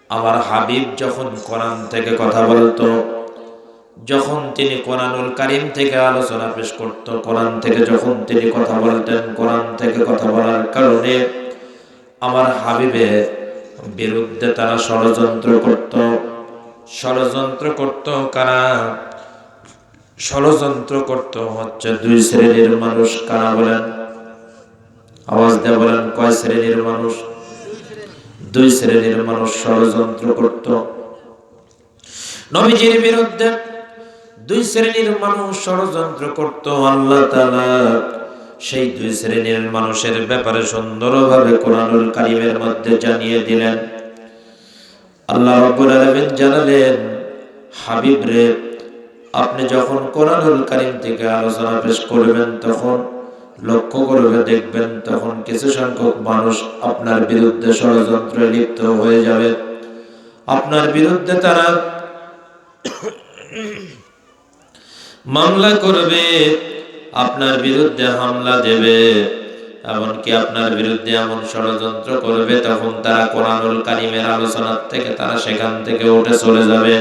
আমার হাবিব যখন কোরআন থেকে কথা বলতো, যখন তিনি কোরআনুল কারীম থেকে আলোচনা পেশ করত, কোরআন থেকে যখন তিনি কথা বলতেন, কোরআন থেকে কথা বলার কারণে আমার হাবিবের বিরুদ্ধে তারা ষড়যন্ত্র করত। ষড়যন্ত্র করত কারা? ষড়যন্ত্র করত হচ্ছে দুই শ্রেণীর মানুষ। কারা বলেন? আওয়াজ দিয়ে বলেন, কয় শ্রেণীর মানুষ? দুই শ্রেণীর মানুষ ষড়যন্ত্র করত নবীজির বিরুদ্ধে। দুই শ্রেণীর মানুষ ষড়যন্ত্র করত। আল্লাহ তাআলা সেই দুই শ্রেণীর মানুষের ব্যাপারে সুন্দরভাবে কোরআনুল কারীমের মধ্যে জানিয়ে দিলেন। আল্লাহ রাব্বুল আলামিন জানালেন, হাবিব রে, আপনি যখন কোরআনুল কারীম থেকে আলোচনা পেশ করবেন তখন লক্ষ্য করবে দেখবেন তখন কিছু সংখ্যক মানুষ আপনার বিরুদ্ধে ষড়যন্ত্রে লিপ্ত হয়ে যাবে। আপনার বিরুদ্ধে তারা মামলা করবে, আপনার বিরুদ্ধে হামলা দেবে, এমনকি আপনার বিরুদ্ধে এমন ষড়যন্ত্র করবে তখন তারা কোরআনুল কারীমের আলোচনা থেকে তারা সেখান থেকে উঠে চলে যাবে।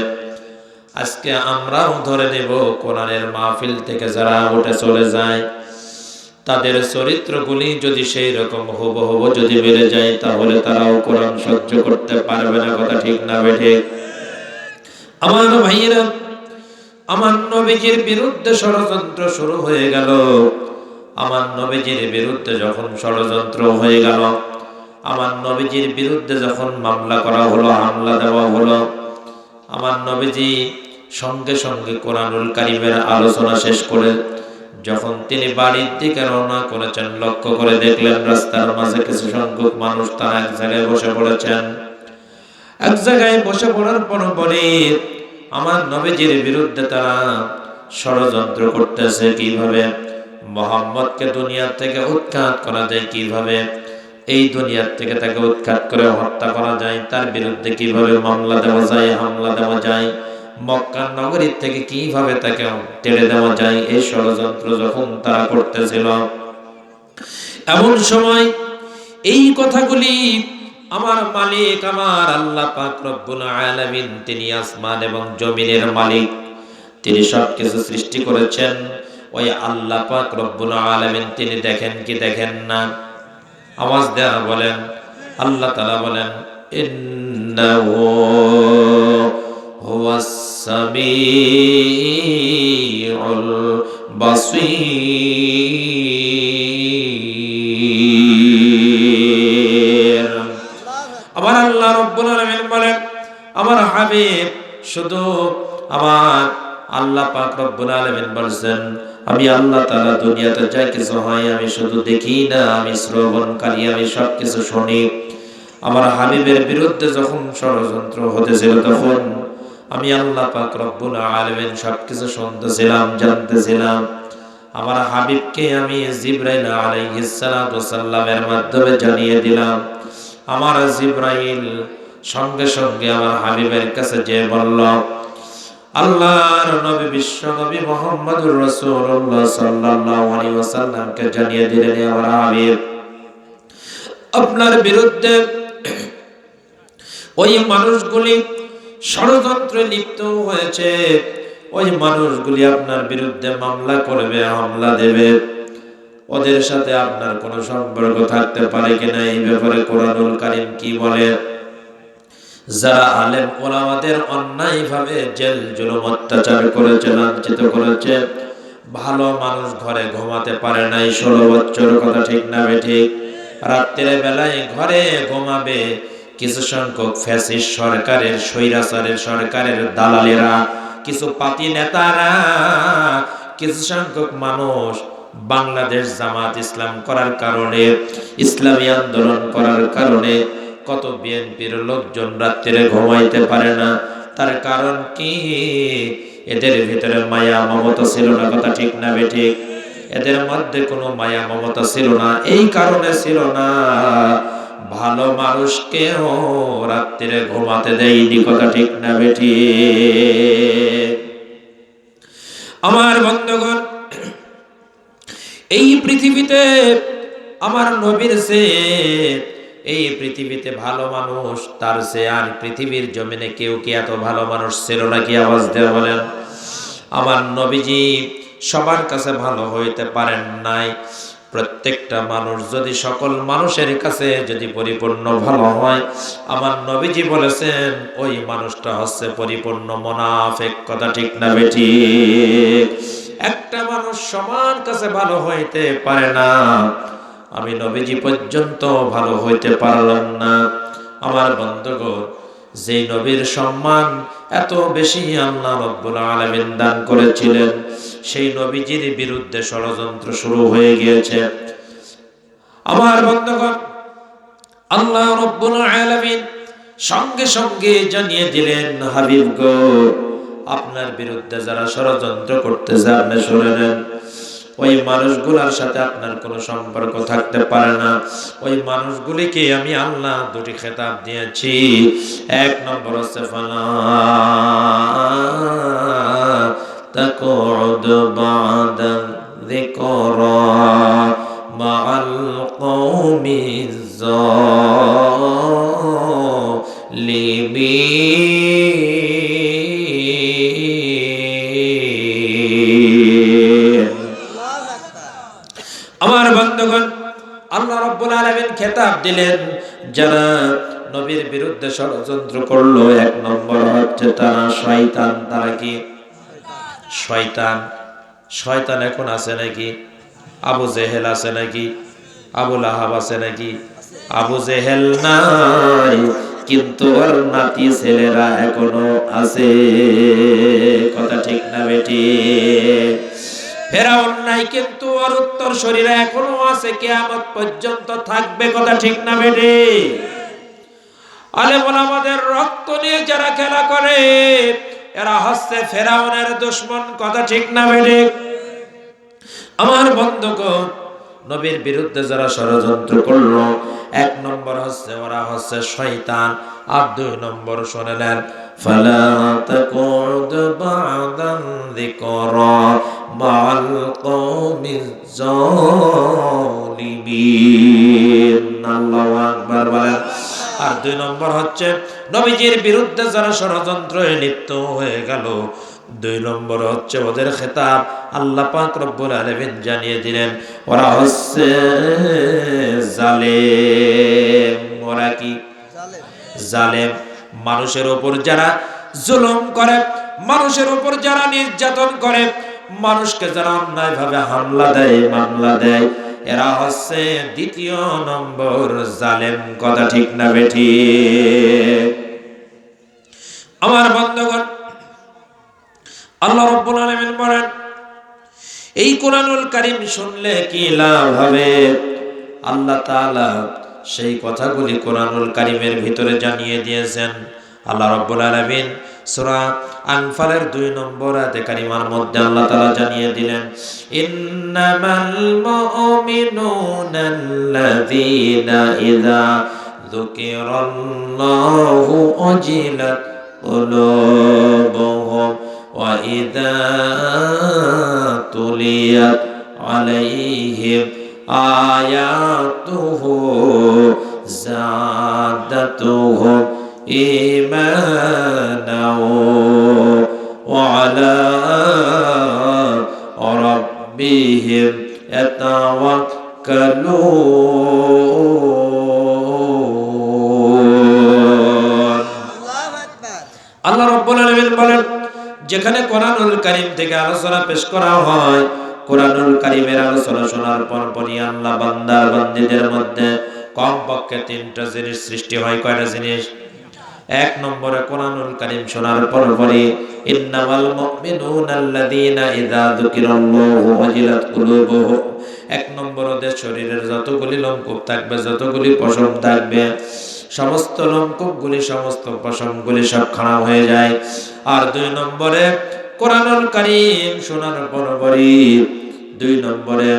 আজকে আমরাও ধরে নেব কোরআনের মাহফিল থেকে যারা উঠে চলে যায় তাদের চরিত্রগুলি যদি সেই রকম হুবহু যদি বেড়ে যায় তাহলে তারাও কোরআন সহ্য করতে পারবে না। কথা ঠিক না বেঠে? আমার ভাইয়েরা, আমার নবীজির বিরুদ্ধে ষড়যন্ত্র শুরু হয়ে গেল। আমার নবীজির বিরুদ্ধে যখন ষড়যন্ত্র হয়ে গেল, আমার নবীজির বিরুদ্ধে যখন মামলা করা হলো, হামলা দেওয়া হলো, আমার নবীজি সঙ্গে সঙ্গে কোরআনুল কারীমের আলোচনা শেষ করে যখন তিনি বাড়ির দিকে রওনা করেছেন, লক্ষ্য করে দেখলেন রাস্তার মাঝে কিছু সংখ্যক মানুষ তারা এক জায়গায় বসে পড়েছেন। এক জায়গায় বসে পড়ার পরে আমার নবীজির বিরুদ্ধে তারা ষড়যন্ত্র করতেছে। কিভাবে মুহাম্মদকে দুনিয়া থেকে উৎখাত করা যায়, কিভাবে এই দুনিয়ার থেকে তাকে উৎখাত করে হত্যা করা যায়, তার বিরুদ্ধে কিভাবে মামলা দেওয়া যায়, হামলা দেওয়া যায়, মক্কা নগরীর থেকে কিভাবে তাকে তেড়ে দেওয়া যায়, এই ষড়যন্ত্র যখন তারা করতেছিল, এমন সময় এই কথাগুলি আমার মালিক, আমার আল্লাহ পাক রব্বুল আলামিন, তিনি আসমান এবং জমিনের মালিক, তিনি সবকিছু সৃষ্টি করেছেন। ওই আল্লাহ পাক রব্বুল আলামিন তিনি দেখেন কি দেখেন না? আওয়াজ দেয়া বলেন। আল্লাহ তাআলা বলেন, ইন্নাহু হুয়াস সামিউল বাসীর। আমার আল্লাহ রাব্বুল আলামিন বলেন, আমার হাবিব শুধু আমার আল্লাহ পাক রব্বুল আলামিন বলেন, আমি আল্লাহ তাআলা দুনিয়াতে যা কিছু হয় আমি শুধু দেখি না, আমি শ্রবণকারী, আমি সবকিছু শুনি। আমার হাবিবের বিরুদ্ধে যখন ষড়যন্ত্র হতেছিল তখন আমি আল্লাহ পাক রব্বুল আলামিন সবকিছু শুনতেছিলাম, জানতেছিলাম। আমার হাবিবকে আমি জিবরাইল আলাইহিস সালাতু ওয়াসাল্লামের মাধ্যমে জানিয়ে দিলাম। আমার জিবরাইল সঙ্গে সঙ্গে আমার হাবিবের কাছে যে বলল, আল্লাহর নবী বিশ্ব নবী মুহাম্মদুর রাসূলুল্লাহ সাল্লাল্লাহু আলাইহি ওয়াসাল্লামকে জানিয়ে দিলেন, আমার হাবিব, আপনার বিরুদ্ধে ওই মানুষগুলি ষড়যন্ত্রে লিপ্ত হয়েছে, ওই মানুষগুলি আপনার বিরুদ্ধে মামলা করবে, হামলা দেবে। ওদের সাথে আপনার কোনো সম্পর্ক থাকতে পারে কিনা এই ব্যাপারে কোরআনুল কারীম কি বলে? যারা আলেম ওলামাদের অন্যায়ভাবে জেল জুলুম অত্যাচার করেছে, লাঞ্ছিত করেছে, ভালো মানুষ ঘরে ঘুমাতে পারে নাই 16 বছর। কথা ঠিক না বেঠিক? রাত্রের বেলায় ঘরে ঘুমাবে কিছু সংখ্যক ফ্যাসিস্ট সরকারের, স্বৈরাচারের সরকারের দালালেরা, কিছু পাতি নেতারা, কিছু সংখ্যক মানুষ বাংলাদেশ জামাত ইসলাম করার কারণে, ইসলামী আন্দোলন করার কারণে কত বিএনপির লোকজন রাত্রে ঘুমাইতে পারে না। তার কারণ কি? এদের ভিতরে মায়া মমতা ছিল না। কথা ঠিক না বেঠিক? এদের মধ্যে কোনো মায়া মমতা ছিল না। এই কারণে ছিল না, ভালো মানুষকেও রাত্রে ঘুমাতে দেয়নি। কথা ঠিক না বেঠিক? আমার বন্ধুগণ, এই পৃথিবীতে আমার নবীর চেয়ে এই পৃথিবীতে ভালো মানুষ তার চেয়ে আর পৃথিবীর জমিনে কেউ কি এত ভালো মানুষ ছিল নাকি? আওয়াজ দেওয়া বলেন। আমার নবীজি সবার কাছে ভালো হইতে পারেন নাই। প্রত্যেকটা মানুষ যদি সকল মানুষের কাছে যদি পরিপূর্ণ ভালো হয়, আমার নবীজি বলেছেন ওই মানুষটা হচ্ছে পরিপূর্ণ মুনাফিক। কথা ঠিক না বেঠিক? একটা মানুষ সবার কাছে ভালো হইতে পারে না। আমি নবীজি পর্যন্ত ভালো হইতে পারলাম না। আমার বন্ধুগণ, যে নবীর সম্মান এত বেশি আল্লাহ রাব্বুল আলামিন দান করেছিলেন, সেই নবীজির বিরুদ্ধে ষড়যন্ত্র শুরু হয়ে গিয়েছে। আমার বন্ধুগণ, আল্লাহ রাব্বুল আলামিন সঙ্গে সঙ্গে জানিয়ে দিলেন, হাবিব গো, আপনার বিরুদ্ধে যারা ষড়যন্ত্র করতেছে আপনি শুনে নেন। ওই মানুষগুলোর সাথে আপনার কোনো সম্পর্ক থাকতে পারে না। ওই মানুষগুলিকে আমি আল্লাহ দুটি খেতাব দিয়েছি। এক নম্বর হচ্ছে ফালা তাকুদ বাদা যিকরা মাআল কওমিজ জালিমিন। আমার বন্ধুগণ, আল্লাহ রাব্বুল আলামিন খেতাব দিলেন যারা নবীর বিরুদ্ধে ষড়যন্ত্র করলো, এক নম্বর হচ্ছে তারা শয়তান। তারা কি? শয়তান। শয়তান এখন আছে নাকি? আবু জেহেল আছে নাকি? আবু লাহাব আছে নাকি? আবু জেহেল নাই, কিন্তু ওর নাতি ছেলেরা এখনো আছে। কথা ঠিক না বেঠিক? ফেরাউন নাই, কিন্তু ওর উত্তর শরীরে এখনো আছে, কিয়ামত পর্যন্ত থাকবে। কথা ঠিক না বেঠিক? আলেম ওলামাদের রক্ত নিয়ে যারা খেলা করে এরা হচ্ছে ফেরাউনের দুশমন। কথা ঠিক না বেঠিক? আমার বন্ধুগণ, নবীর বিরুদ্ধে যারা ষড়যন্ত্র করলো, এক নম্বর হচ্ছে ওরা হচ্ছে শয়তান। আর দুই নম্বর শুনলেন, ফালা তাকুদ বাদা যিকরা মাআল কওমিজ জালিমিন। আল্লাহু আকবার বলেন। আর দুই নম্বর হচ্ছে নবীজির বিরুদ্ধে যারা ষড়যন্ত্রে লিপ্ত হয়ে গেল, দুই নম্বর হচ্ছে ওদের খেতাব আল্লাহ পাক রব্বুল আলামিন জানিয়ে দিলেন, ওরা হচ্ছে জালেম। ওরা কি? জালেম। মানুষের উপর যারা জুলুম করে, মানুষের উপর যারা নির্যাতন করে, মানুষকে যারা অন্যায় ভাবে হামলা দেয়, মামলা দেয়, এরা হচ্ছে দ্বিতীয় নম্বর জালেম। কথা ঠিক না বেঠিক? আমার বন্ধুগণ, আল্লাহ রাব্বুল আলামিন বলেন, এই কোরআনুল কারীম শুনলে কি লাভ হবে? আল্লাহ তাআলা সেই কথাগুলি কোরআনুল কারীমের ভিতরে জানিয়ে দিয়েছেন। আল্লাহ রাব্বুল আলামিন সূরা আনফালের 2 নম্বর আয়াতে কারিমার মধ্যে আল্লাহ তাআলা জানিয়ে দিলেন, ইন্নামাল মুমিনুনা আল্লাযীনা ইযা যুকিরাল্লাহু ওয়াজিলাত কুলুবুহুম ওয়া ইযা তুলিয়াত আলাইহিম আয়াতুহু যাদাতুহুম ঈমানাও ওয়া আলা রাব্বিহিম ইয়াতাওয়াক্কালুন। আল্লাহ রাব্বুল আলামিন বলেন, যেখানে কোরআনুল কারীম থেকে আলোচনা পেশ করা হয়, কোরআনুল কারীমের আলোচনা শোনার পরপরই আল্লাহ বান্দা বান্দীদের মধ্যে কমপক্ষে 3টা জিনিস সৃষ্টি হয়। কয়টা জিনিস? এক নম্বরে কোরআনুল কারীম শোনার পরপরই ইন্নামাল মুমিনুনা আল্লাযীনা ইযা যুকিরাল্লাহু ওয়াজিলাত কুলুবুহুম, এক নম্বর ওদের শরীরের যতগুলি লোমকূপ থাকবে, যতগুলি পশম থাকবে, সমস্ত লোমকূপগুলি, সমস্ত পশমগুলি সব খাড়া হয়ে যায়। আর দুই নম্বরে কোরআনুল কারীম শোনার পরপরই, দুই নম্বরে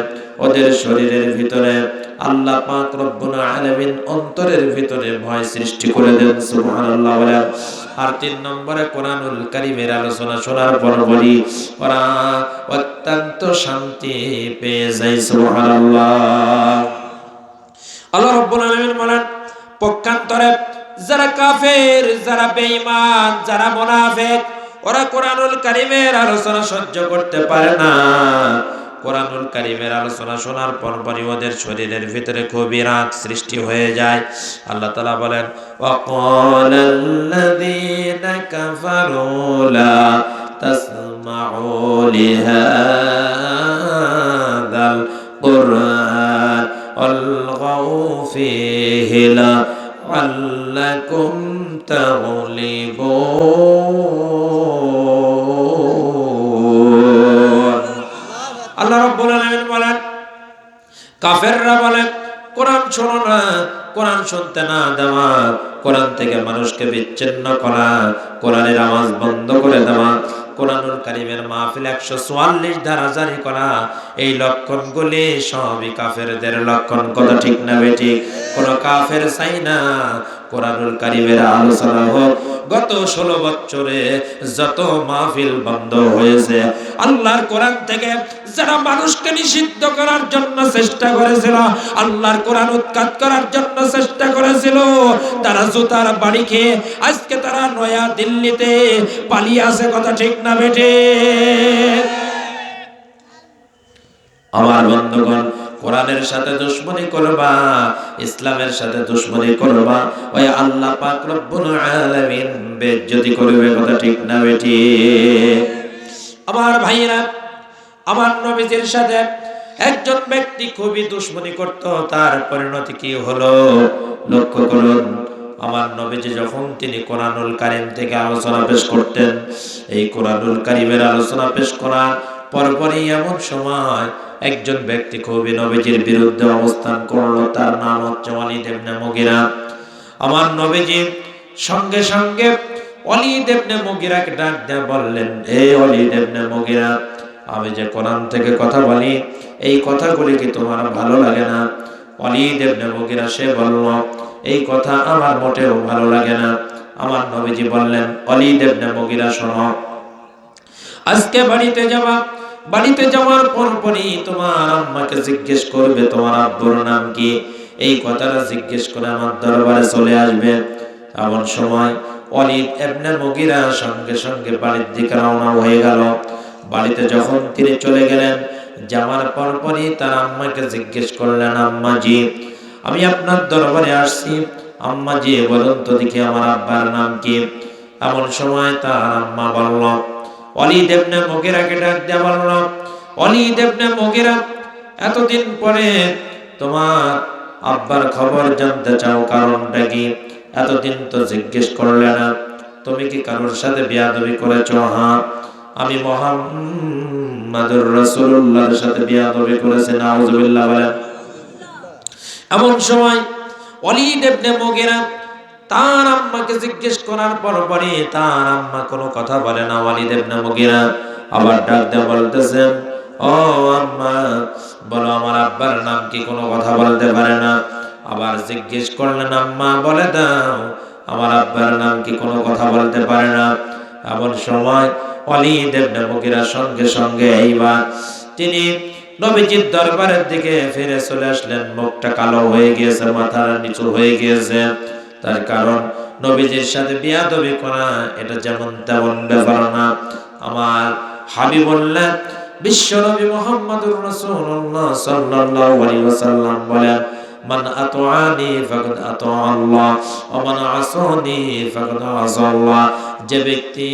ওদের শরীরের ভিতরে আল্লাহ পাক রব্বুল আলামিন অন্তরের ভিতরে ভয় সৃষ্টি করে দেন। সুবহানাল্লাহ। আর 3 নম্বরে কোরআনুল কারীমের আলোচনা শোনার পরপরই ওরা অত্যন্ত শান্তি পেয়ে যায়। সুবহানাল্লাহ। আল্লাহ রাব্বুল আলামিন বলেন, পক্ষান্তরে যারা কাফের, যারা বেঈমান, যারা মুনাফিক, ওরা কোরআনুল কারীমের আলোচনা সহ্য করতে পারে না। কোরআনুল কারীমের আলোচনা শোনার পরপরই ওদের শরীরের ভিতরে খুবই রাগ সৃষ্টি হয়ে যায়। আল্লাহ তাআলা বলেন, ওয়াকালাল্লাযীনা কাফারু লা তাসমাউ লিহাযাল কুরআন আলগাউ ফীহি লাআল্লাকুম তাগলিবুন। আল্লাহ রাব্বুল আলামিন বলেন, কাফেররা বলে কোরআন শোনো না, কোরআন শুনতে না দেওয়া, কোরআন থেকে মানুষকে বিচ্ছিন্ন করা, কোরআনের আওয়াজ বন্ধ করে দেওয়া, কোরআনুল কারীমের মাহফিল 144 ধারা জারি করা, এই লক্ষণগুলি সবই কাফেরদের লক্ষণ। কথা ঠিক না বেঠিক? কোন কাফের চাই না কোরআনুল কারীমের আলোচনা হোক। গত 16 বছরে যত মাহফিল বন্ধ হয়েছে, আল্লাহর কোরআন থেকে যারা মানুষকে নিষিদ্ধ করার জন্য চেষ্টা করেছিল, আল্লাহর কোরআন উৎখাত করার জন্য চেষ্টা করেছিল, তারা জুতার বাড়ি খেয়ে আজকে তারা নয়া দিল্লিতে পালিয়ে আছে। কথা ঠিক না বেঠিক? আমার বন্ধুগণ, কোরআনের সাথে দুশমনি করবা, ইসলামের সাথে দুশমনি করবা, ওই আল্লাহ পাক রব্বুল আলামিন বেইজ্জতি করবে। কথা ঠিক না বেঠিক? আমার ভাইরা, আমার নবীজির সাথে একজন ব্যক্তি খুবই দুশমনি করত, তার পরিণতি কি হলো লক্ষ্য করুন। আমার নবীজি যখন তিনি কোরআনুল কারীম থেকে আলোচনা পেশ করতেন, এই কোরআনুল কারীমের আলোচনা পেশ করার পরপরই এমন সময় একজন ব্যক্তি খুবই নবীজির বিরুদ্ধে অবস্থান করলো। তার নাম হচ্ছে ওয়ালিদ ইবনে মুগিরা। আমার নবীজি সঙ্গে সঙ্গে ওয়ালিদ ইবনে মুগিরাকে ডাক দিয়ে বললেন, হে ওয়ালিদ ইবনে মুগিরা, আমি যে কোরআন থেকে কথা বলি, এই কথাগুলি কি তোমার ভালো লাগে না? ওয়ালিদ ইবনে মুগিরা সে বলল, এই কথা আমার মোটেও ভালো লাগে না। আমার নবীজি বললেন, ওয়ালিদ ইবনে মুগিরা শোনো, আজকে বাড়িতে যাবা, বাড়িতে যাওয়ার পরপরই তোমার আম্মাকে জিজ্ঞেস করবে তোমার আব্বুর নাম কি। এই কথাটা জিজ্ঞেস করে আমার দরবারে চলে আসবে। এমন সময় ওয়ালিদ ইবনে মুগিরা সঙ্গে সঙ্গে বাড়ির দিকে রওনা হয়ে গেল। বাড়িতে যখন তিনি চলে গেলেন, যাওয়ার পরপরই তার আম্মাকে জিজ্ঞেস করলেন, আম্মা জি, আমি আপনার দরবারে আসছি, আম্মা জি বলুন তো দেখি আমার আব্বার নাম কি। এমন সময় তার আম্মা বলল, ওয়ালিদ ইবনে মুগিরাকে ডাক দিয়ে বলল, ওয়ালিদ ইবনে মুগিরা, এতদিন পরে তোমার আব্বার খবর জানতে চাও, কারণটা কি? এতদিন তো জিজ্ঞেস করলে না, তুমি কি কারোর সাথে বিয়াদবি করেছো? হ্যাঁ, আমি মুহাম্মাদুর রাসূলুল্লাহর সাথে বিয়াদবি করেছি। নাউযুবিল্লাহ বলেন। এমন সময় ওয়ালিদ ইবনে মুগিরা তার আম্মাকে জিজ্ঞেস করার পরপরই তার আম্মা কোনো কথা বলে না। ওয়ালিদ ইবনে মুগিরা আবার ডাক দিয়ে বলতেছেন, ও আম্মা, বলো আমার আব্বার নাম কি? কোনো কথা বলতে পারে না। আবার জিজ্ঞেস করলেন, আম্মা বলে দাও আমার আব্বার নাম কি? কোনো কথা বলতে পারে না। এমন সময় ওয়ালিদ ইবনে মুগিরা সঙ্গে সঙ্গে এইবার তিনি নবীজির দরবারের দিকে ফিরে চলে আসলেন। মুখটা কালো হয়ে গিয়েছে, মাথা নিচু হয়ে গিয়েছে। তার কারণ নবীজির সাথে বিয়াদবি করা এটা যেমন তেমন ব্যাপার না। আমার হাবিবুল্লাহ বিশ্ব নবী মুহাম্মদুর রাসূলুল্লাহ সাল্লাল্লাহু আলাইহি ওয়াসাল্লাম বলেন, মান আতাআনি ফাকাদ আতা আল্লাহ ওয়া মান আসানি ফাকাদ আসা আল্লাহ। যে ব্যক্তি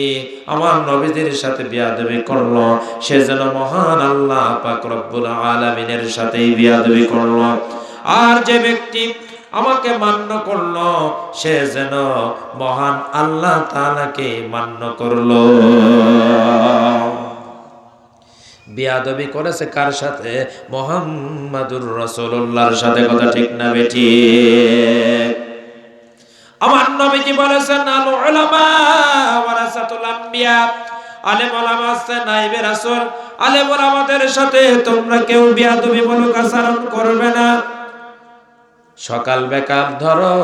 আমার নবীদের সাথে বিয়াদবি করলো, সে যেন মহান আল্লাহ পাক রব্বুল আলামিনের সাথেই বিয়াদবি করলো। আর যে ব্যক্তি আমাকে মান্য করলো, সে যেন মহান আল্লাহ তাআলাকে মান্য করলো। বিয়াদবি করেছে কার সাথে? মুহাম্মাদুর রাসূলুল্লাহর সাথে। কথা ঠিক না বেঠিক? আমার নবীজি বলেছেন, আল উলামা ওয়ারাসাতুল আম্বিয়া, আলেম ওলামা হচ্ছে নায়েবে রাসূল। আলেম ওলামাদের সাথে তোমরা কেউ বিয়াদবি বলক আচরণ করবে না। সকাল বেকার ধরো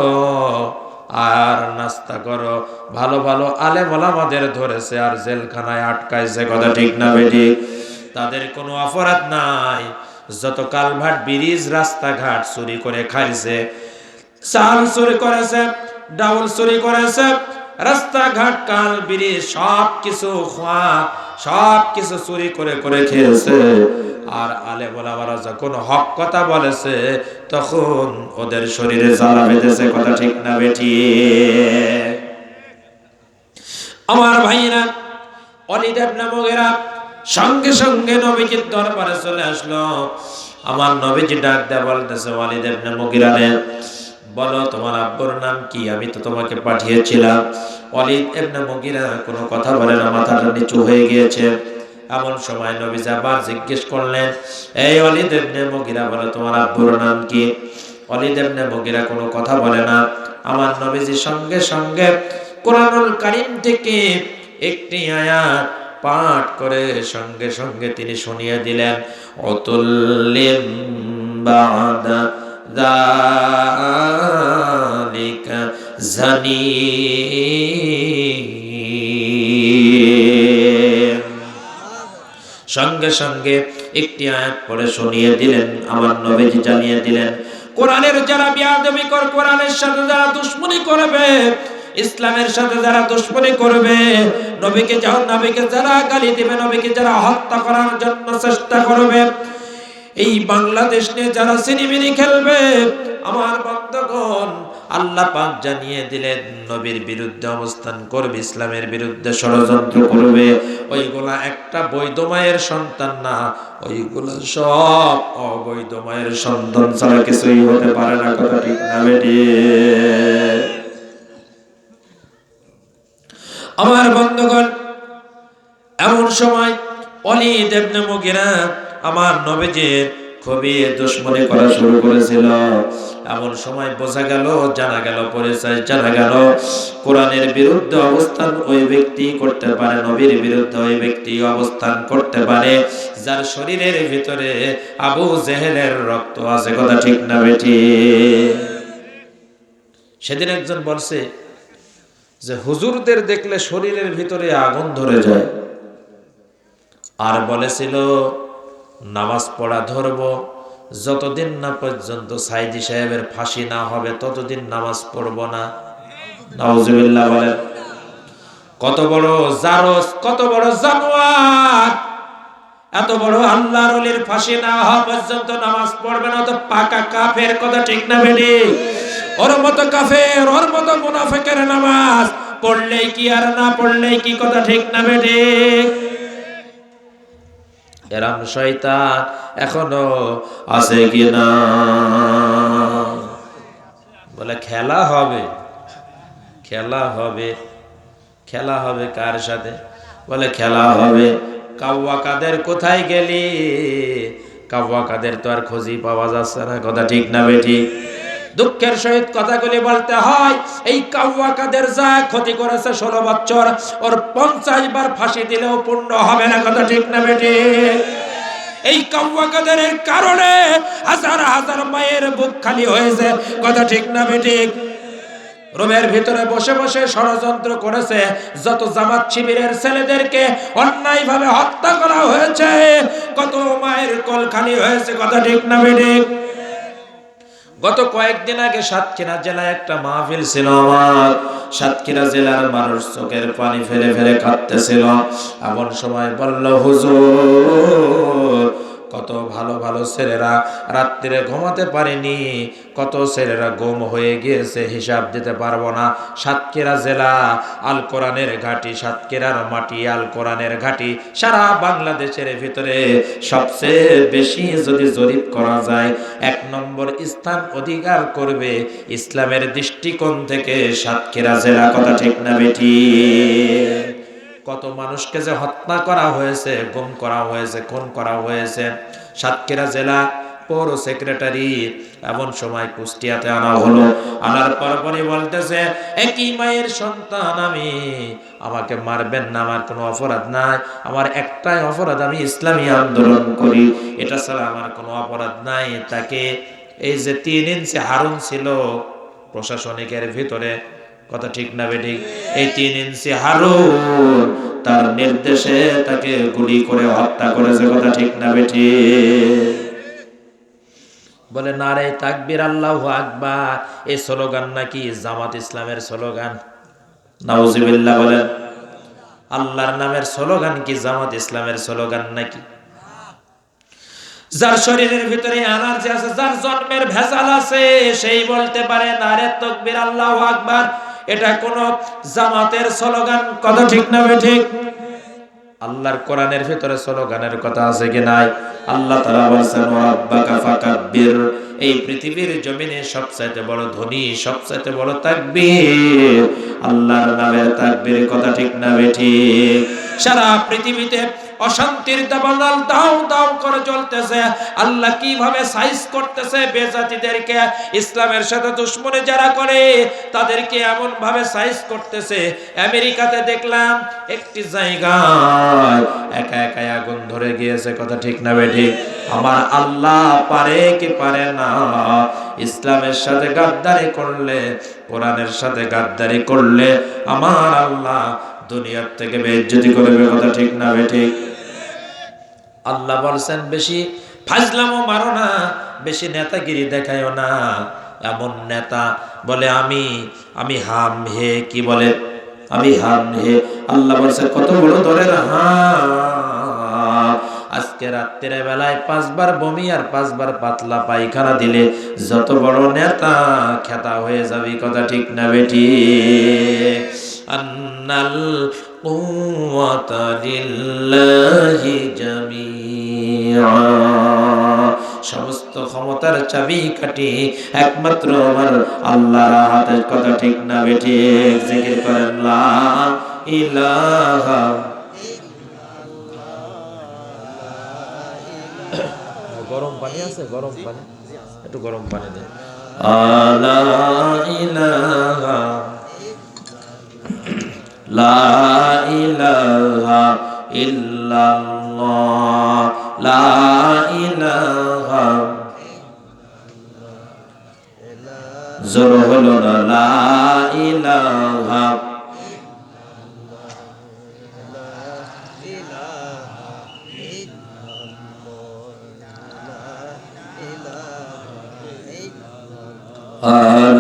আর নাস্তা করো। ভালো ভালো আলেম ওলামাদের ধরেছে আর জেলখানায় আটকাইছে। কথা ঠিক না বেঠিক? তাদের কোনো অপরাধ নাই। যত কালভার্ট, ব্রিজ, রাস্তাঘাট চুরি করে খাইছে, চাল চুরি করেছে, ডাউল চুরি করেছে, রাস্তাঘাট কাল বিড়ি সবকিছু চুরি করে করে খেয়েছে। আর আলেম ওলামারা যখন হক কথা বলেছে তখন ওদের শরীরে জ্বালা বেঁধেছে। কথা ঠিক না বেঠিক? আমার ভাইরা, ওয়ালিদ ইবনে মুগীরা সঙ্গে সঙ্গে নবীজির দরবারে চলে আসলো। আমার নবীজি ডাক দেয়া বলতেছে, ওয়ালিদ ইবনে মুগীরা রে, বলো তোমার আব্বুর নাম কি? আমি তো তোমাকে পাঠিয়েছিলাম। ওয়ালিদ ইবনে মুগীরা কোনো কথা বলে না, মাথাটা নিচু হয়ে গিয়েছে। এমন সময় নবীজি আবার জিজ্ঞেস করলেন, এই ওয়ালিদ ইবনে মুগীরা, বলো তোমার আব্বুর নাম কি? ওয়ালিদ ইবনে মুগীরা কোনো কথা বলে না। আমার নবীজি সঙ্গে সঙ্গে কোরআনুল কারীম থেকে একটি আয়াত পাঠ করে সঙ্গে সঙ্গে তিনি শুনিয়ে দিলেন, উতুল্লিম বাদা যালিকা জানিম। সঙ্গে সঙ্গে একটি আয়াত পড়ে শুনিয়ে দিলেন। আমার নবীজি জানিয়ে দিলেন, কোরআনের যারা বেয়াদবি করে, কোরআনের সাথে যারা দুশমনি করবে, ইসলামের সাথে যারা দুশমনি করবে, নবীকে যারা গালি দিবে, নবীকে যারা হত্যা করার জন্য চেষ্টা করবে, এই বাংলাদেশ নিয়ে যারা সিনেমিনি খেলবে, আমার বন্ধুগণ, আল্লাহ পাক জানিয়ে দিলেন নবীর বিরুদ্ধে অবস্থান করবে, ইসলামের বিরুদ্ধে ষড়যন্ত্র করবে, ওইগুলা একটা বৈধ মায়ের সন্তান না, ওইগুলা সব অবৈধ মায়ের সন্তান ছাড়া কিছুই হতে পারে না। কথা ঠিক না বেঠিক? আমার বন্ধুগণ, এমন সময় ওয়ালিদ ইবনে মুগীরা আমার নবীজির খুবই দুশমনি করা শুরু করেছিল। এমন সময় বোঝা গেল, জানা গেল, পরিচয় জানা গেল, কোরআনের বিরুদ্ধে অবস্থান ওই ব্যক্তি করতে পারে, নবীর বিরুদ্ধে ওই ব্যক্তি অবস্থান করতে পারে যার শরীরের ভিতরে আবু জেহেলের রক্ত আছে। কথা ঠিক না বেঠিক? সেদিন একজন বলছে যে হুজুরদের দেখলে শরীরের ভিতরে আগুন ধরে যায়, আর বলেছিল নামাজ পড়া ধরবো, যতদিন না পর্যন্ত সাইদি সাহেবের ফাঁসি না হবে ততদিন নামাজ পড়বো না। নাউজুবিল্লাহ বলেন। কত বড় জারজ, কত বড় জানোয়ার! এত বড় আল্লাহর ওলির ফাঁসি না হওয়া পর্যন্ত নামাজ পড়বে না, তো পাকা কাফের। কথা ঠিক না বেঠিক? ওর মতো কাফের, ওর মতো মুনাফিকের নামাজ পড়লেই কি আর না পড়লেই কি? কথা ঠিক না বেঠিক? এরম শয়তান এখনো আছে কি না? বলে খেলা হবে, খেলা হবে। খেলা হবে কার সাথে? বলে খেলা হবে কাওয়া কাদের। কোথায় গেলি? কাওয়া কাদের তো আর খোঁজই পাওয়া যাচ্ছে না। কথা ঠিক না বেঠিক? দুঃখের সহিত কথাগুলি বলতে হয়, এই কাওয়া কাদের যা ক্ষতি করেছে 16 বছর, ওর 50 বার ফাঁসি দিলেও পূর্ণ হবে না। কথা ঠিক না বেঠিক? এই কাওয়া কাদের কারণে হাজার হাজার মায়ের বুক খালি হয়েছে। কথা ঠিক না বেঠিক? রুমের ভিতরে বসে বসে ষড়যন্ত্র করেছে, যত জামাত শিবিরের ছেলেদেরকে অন্যায়ভাবে হত্যা করা হয়েছে, কত মায়ের কোল খালি হয়েছে। কথা ঠিক না বেঠিক? গত কয়েকদিন আগে সাতক্ষীরা জেলায় একটা মাহফিল ছিল আমার। সাতক্ষীরা জেলার মানুষ চোখের পানি ফেলে ফেলে কাঁদতেছিল। এমন সময় বলল, হুজুর, কত ভালো ভালো ছেলেরা রাত্রিরে ঘুমাতে পারেনি, কত ছেলেরা গুম হয়ে গিয়েছে, হিসাব দিতে পারবো না। সাতক্ষীরা জেলা আল কোরআনের ঘাঁটি, সাতক্ষীরার মাটি আল কোরআনের ঘাঁটি। সারা বাংলাদেশের ভিতরে সবচেয়ে বেশি যদি জরিপ করা যায়, 1 নম্বর স্থান অধিকার করবে ইসলামের দৃষ্টিকোণ থেকে সাতক্ষীরা জেলা। কথা ঠিক না বেঠিক? কত মানুষকে যে হত্যা করা হয়েছে, গুম করা হয়েছে, খুন করা হয়েছে। সাতক্ষীরা জেলা পৌর সেক্রেটারি এমন সময় কুষ্টিয়াতে আনা হলো। আনার পরপরই বলতেছে, একই মায়ের সন্তান আমি, আমাকে মারবেন না, আমার কোনো অপরাধ নাই। আমার একটাই অপরাধ, আমি ইসলামী আন্দোলন করি, এটা ছাড়া আমার কোনো অপরাধ নাই। তাকে এই যে 3 ইঞ্চি হারুন ছিল প্রশাসনিকের ভিতরে, কথা ঠিক না বেঠিক? এই 3 ইঞ্চি হারুন তার নির্দেশে তাকে গুলি করে হত্যা করেছে। কথা ঠিক না বেঠিক? বলে নারে তাকবীর আল্লাহু আকবার, এই স্লোগান নাকি জামাত ইসলামের স্লোগান? নাউজুবিল্লাহ বলেন। আল্লাহর নামের স্লোগান কি জামাত ইসলামের স্লোগান নাকি? যার শরীরের ভিতরে এনার্জি আছে, যার জন্মের ভেজাল আছে, সেই বলতে পারে নারে তাকবীর আল্লাহু আকবার। এটা কোন জামাতের স্লোগান? কথা ঠিক না ঠিক? আল্লাহর কোরআনের ভিতরে স্লোগানের কথা আছে কি নাই? আল্লাহ তাআলা বলেছেন রাব্বাকা ফাকাব্বির। এই পৃথিবীর জমিনে সবচাইতে বড় ধ্বনি, সবচাইতে বড় তাকবীর আল্লাহর নামের তাকবীর। কথা ঠিক না ঠিক? সারা পৃথিবীতে অশান্তির দাবানল দাও দাও করে চলতেছে। আল্লাহ কিভাবে সাইজ করতেছে বেজাতিদেরকে, ইসলামের সাথে দুশমনি যারা করে তাদেরকে এমন ভাবে সাইজ করতেছে। আমেরিকাতে দেখলাম একটি জায়গায় একা একা আগুন ধরে গিয়েছে। কথা ঠিক না ঠিক? আমার আল্লাহ পারে কি পারে না? ইসলামের সাথে গাদ্দারি করলে, কোরআনের সাথে গাদ্দারি করলে আমার আল্লাহ দুনিয়ার থেকে বেইজ্জতি করবে। কথা ঠিক না ঠিক? আল্লাহ বলছেন বেশি ফাজলামো মারো না, বেশি নেতাগিরি দেখায়ও না। এমন নেতা বলে আমি হাম হে, কি বলে আমি হাম হে। আল্লাহ বলছে কত বড় ধরের হাম। আজকে রাত্রের বেলায় 5 বার বমি আর 5 বার পাতলা পায়খানা দিলে যত বড় নেতা খেতা হয়ে যাবি। কথা ঠিক না বেটি? আন্নাল কুওয়াতা লিল্লাহি জামিআ। সমস্ত ক্ষমতার চাবিকাঠি একমাত্র আমার আল্লাহর হাতে। কথা ঠিক না বেটি? জিকির করেন লা ইলাহা। গরম পানি আছে? গরম পানি, একটু গরম পানি দেন। লা ইলাহা লা ইলাহা ইল্লাল্লাহ, লা ইলাহা। জোর হলো না, লা ইলাহা।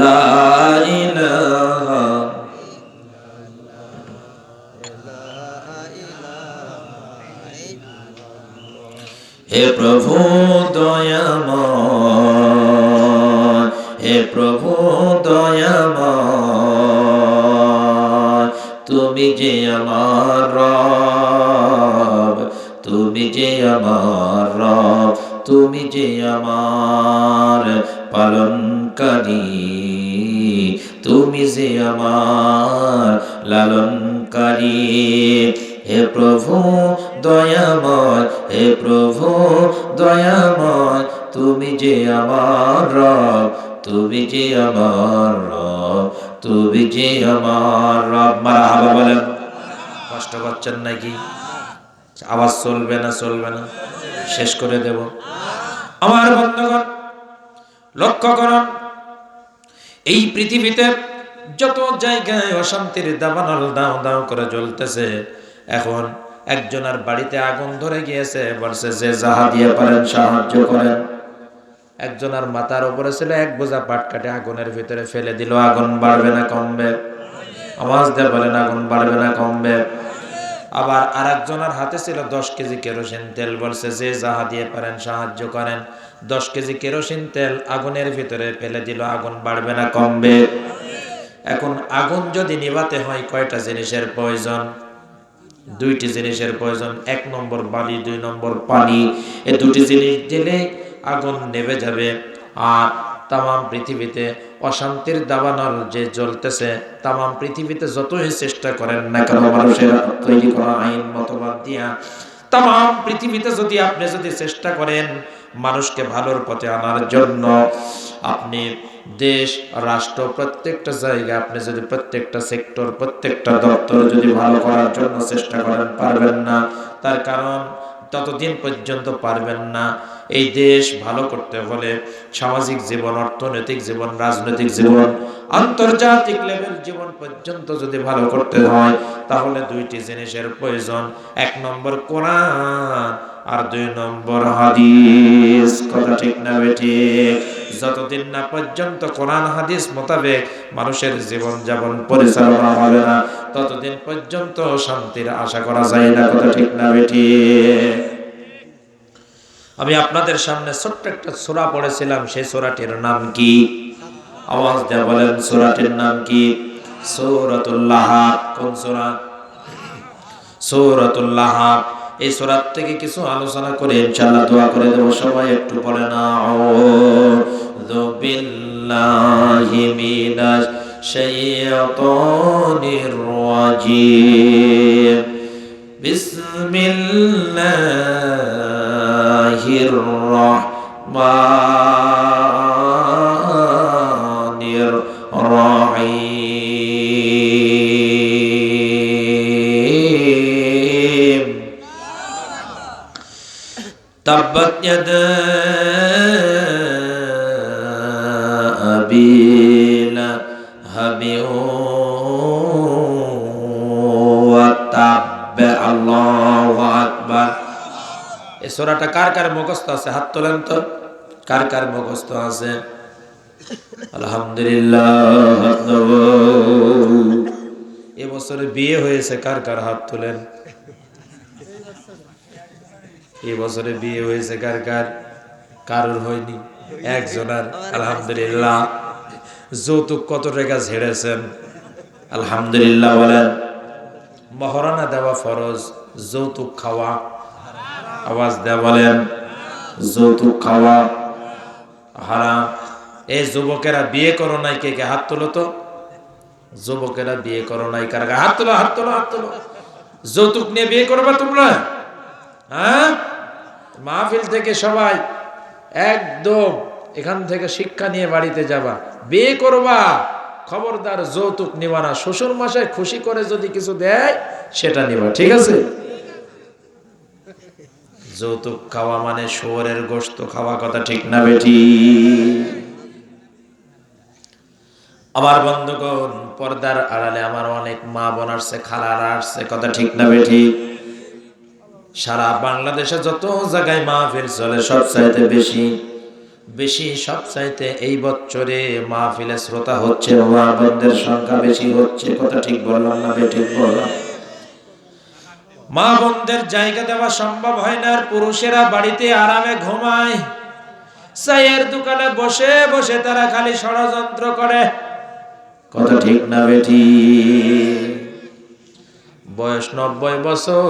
লা ইলাহা। হে প্রভু দয়াময়, হে প্রভু দয়াময়, তুমি যে আমার রব, তুমি যে আমার রব, তুমি যে আমার পালনকারী, তুমি যে আমার লালনকারী। হে প্রভু দয়াময়, হে প্রভু দয়াময়, তুমি যে আমার রব, তুমি যে আমার রব, তুমি যে আমার রব। মারহাবা বলেন। কষ্ট পাচ্ছেন নাকি? আওয়াজ চলবে না? চলবে না? শেষ করে দেব। আমার বন্ধুগণ লক্ষ্য করুন, এই পৃথিবীতে যত জায়গায় অশান্তির দাবানল দাও দাও করে জ্বলতেছে, এখন একজনের বাড়িতে আগুন ধরে গিয়েছে, বলছে যে যাহা দিয়ে পারেন সাহায্য করেন। একজনের মাথার উপরে ছিল 1 বোঝা পাটকাঠি, আগুনের ভিতরে ফেলে দিল। আগুন বাড়বে না কমবে? আওয়াজ দিয়ে বলেন, আগুন বাড়বে না কমবে? আবার আরেকজনের হাতে ছিল 10 কেজি কেরোসিন তেল, বলছে যে যাহা দিয়ে পারেন সাহায্য করেন। 10 কেজি কেরোসিন তেল আগুনের ভিতরে ফেলে দিল। আগুন বাড়বে না কমবে? এখন আগুন যদি নিভাতে হয় কয়টা জিনিসের প্রয়োজন? 2টি জিনিসের প্রয়োজন। 1 নম্বর বালি, 2 নম্বর পানি। এই 2টি জিনিস দিলে আগুন নেভে যাবে। আর তামাম পৃথিবীতে অশান্তির দাবানল যে জ্বলতেছে, তামাম পৃথিবীতে যতই চেষ্টা করেন না কেন মানুষের তৈরি করা আইন মতবাদ দিয়া, তামাম পৃথিবীতে যদি আপনি চেষ্টা করেন মানুষকে ভালোর পথে আনার জন্য, আপনি দেশ রাষ্ট্র প্রত্যেকটা জায়গা, আপনি যদি প্রত্যেকটা সেক্টর, প্রত্যেকটা দপ্তর যদি ভালো করার জন্য চেষ্টা করেন, পারবেন না। তার কারণ ততদিন পর্যন্ত পারবেন না, এই দেশ ভালো করতে হলে সামাজিক জীবন, অর্থনৈতিক জীবন, রাজনৈতিক জীবন, আন্তর্জাতিক লেভেল জীবন পর্যন্ত যদি ভালো করতে হয় তাহলে দুইটি জিনিসের প্রয়োজন। এক নম্বর কোরআন, আর দুই নম্বর হাদিস। কথা ঠিক না বেঠিক? যতদিন না পর্যন্ত কোরআন হাদিস মোতাবেক মানুষের জীবন যাপন পরিচালনা হবে না, ততদিন পর্যন্ত শান্তির আশা করা যায় না। কথা ঠিক না বেঠিক? আমি আপনাদের সামনে ছোট্ট একটা সূরা পড়েছিলাম, সেই সূরাটির নাম কি? আওয়াজ দিয়ে বলেন, সূরাটির নাম কি? সূরাতুল লাহাব। কোন সূরা? সূরাতুল লাহাব। এই সূরা থেকে কিছু আলোচনা করে ইনশাআল্লাহ দোয়া করে দেব। সবাই একটু বলেন আউযু বিল্লাহি মিনাশ শাইতানির রাজিম। বিসমিল্লাহির রাহমানির রাহিম। তাব্বাত ইয়াদা আবি লাহাবি ওয়া তাব। আল্লাহু আকবার। এই সূরাটা কার কার মুখস্থ আছে? হাত তোলেন তো, কার কার মুখস্থ আছে? আলহামদুলিল্লাহ। এবছরে বিয়ে হয়েছে কার কার? হাত তোলেন। এবছরে বিয়ে হয়েছে কার কার? কারোর হয়নি, একজনের। আলহামদুলিল্লাহ। যৌতুক কত টাকা ঝেড়েছেন? আলহামদুলিল্লাহ বলেন। মহরানা দেওয়া ফরজ, যৌতুক খাওয়া? আওয়াজ দেয়া বলেন, যৌতুক খাওয়া হারাম। এই যুবকেরা বিয়ে করো নাই, কে কে হাত তোলো তো। যুবকেরা বিয়ে করো নাই কার? হাত তোলো, হাত তোলো, হাত তোলো। যৌতুক নিয়ে বিয়ে করবা তোমরা? হ্যাঁ, মাহফিল থেকে সবাই একদম এখান থেকে শিক্ষা নিয়ে বাড়িতে যাবা। বিয়ে করবা, খবরদার যৌতুক নিবা না। শ্বশুর মশাই খুশি করে যদি কিছু দেয় সেটা নিবা, ঠিক আছে? যৌতুক খাওয়া মানে শুয়োরের গোশত খাওয়া। কথা ঠিক না বেটি? আমার বন্ধুগণ, পর্দার আড়ালে আমার অনেক মা বোন আসছে, খালারা আসছে। কথা ঠিক না বেটি? সারা বাংলাদেশে যত জায়গায় মাহফিল চলে, সবচাইতে বেশি সবচাইতে এই বছরে মাহফিলে শ্রোতা হচ্ছে, মা বোনদের সংখ্যা বেশি হচ্ছে। কথা ঠিক বললাম না বেঠিক বললাম? মা বোনদের জায়গা দেওয়া সম্ভব হয় না, আর পুরুষেরা বাড়িতে আরামে ঘুমায়। চায়ের দোকানে বসে বসে তারা খালি ষড়যন্ত্র করে। কথা ঠিক না বেঠি? বয়স 90 বছর,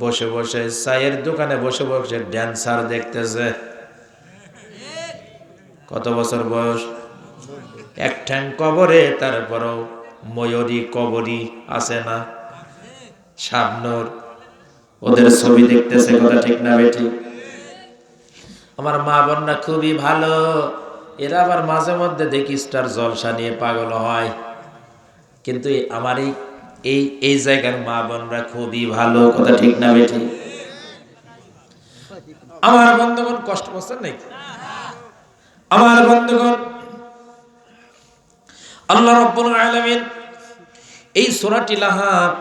বসে বসে চায়ের দোকানে বসে বসে ড্যান্সার দেখতেছে। কত বছর বয়স? এক ঠ্যাং কবরে, তারপরও ময়ূরী কবরী আছে না, শাবনূর, ওদের ছবি দেখতেছে। কথা ঠিক না বেঠি? আমার মা বোনরা খুবই ভালো। এরা আবার মাঝে মধ্যে দেখি স্টার জলসা নিয়ে পাগল হয়, কিন্তু আমার এই জায়গার মা বোনরা খুবই ভালো। কথা ঠিক না বেঠি? আমার বন্ধুগণ কষ্ট পাচ্ছেন নাকি? আমার বন্ধুগণ, আল্লাহ রাব্বুল আলামিন এই সূরাটি লাহাব,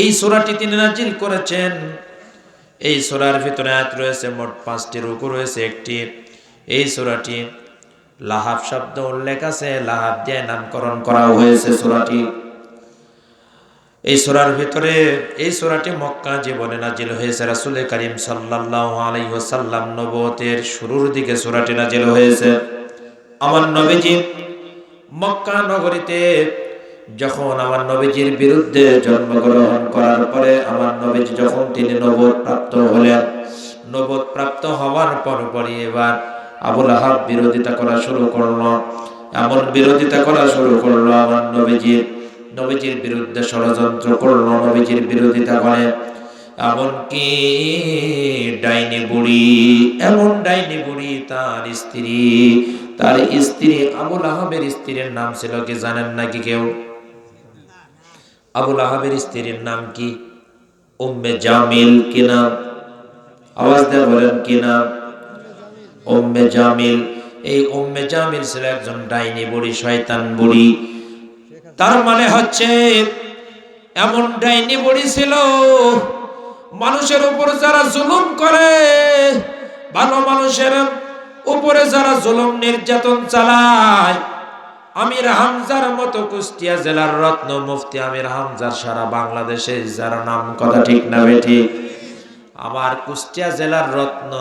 এই সূরাটি তিনি নাজিল করেছেন। এই সূরার ভিতরে আয়াত রয়েছে মোট 5টি, রুকু রয়েছে একটি। এই সূরাটি লাহাব শব্দ উল্লেখ আছে, লাহাব দিয়ে নামকরণ করা হয়েছে সূরাটি। এই সূরার ভিতরে, এই সূরাটি মক্কা জীবনে নাজিল হয়েছে। রাসূল করিম সাল্লাল্লাহু আলাইহি ওয়াসাল্লাম নবুয়তের শুরুর দিকে সূরাটি নাজিল হয়েছে। আমার নবীজি মক্কা নগরীতে যখন আমার নবীজির বিরুদ্ধে জন্মগ্রহণ করার পরে, আমার নবীজি যখন তিনি নবুয়ত প্রাপ্ত হলেন, নবুয়ত প্রাপ্ত হওয়ার পরপরই এবার আবু লাহাব বিরোধিতা করা শুরু করলো। এমন বিরোধিতা করা শুরু করলো, আমার নবীজির বিরুদ্ধে ষড়যন্ত্র করলো, নবীজির বিরোধিতা করে। এমনকি ডাইনি বুড়ি, এমন ডাইনি বুড়ি, তার স্ত্রী আবু লাহাবের স্ত্রীর নাম ছিল কি জানেন নাকি কেউ? আবু লাহাবের স্ত্রীর নাম কি? উম্মে জামিল। কি নাম? আওয়াজ দিয়ে বলেন কি নাম? উম্মে জামিল। এই উম্মে জামিল ছিল একজন ডাইনি বুড়ি, শয়তান বুড়ি। তার মানে হচ্ছে এমন ডাইনি বুড়ি ছিল, মানুষের উপর যারা জুলুম করে, ভালো মানুষের উপরে যারা জুলুম নির্যাতন চালায়, আমির হামজার মতো কুষ্টিয়া জেলার রত্ন মুফতি আমির হামজার সারা বাংলাদেশে যারা নাম, কথা ঠিক না বেঠিক? আমার কুষ্টিয়া জেলার রত্ন,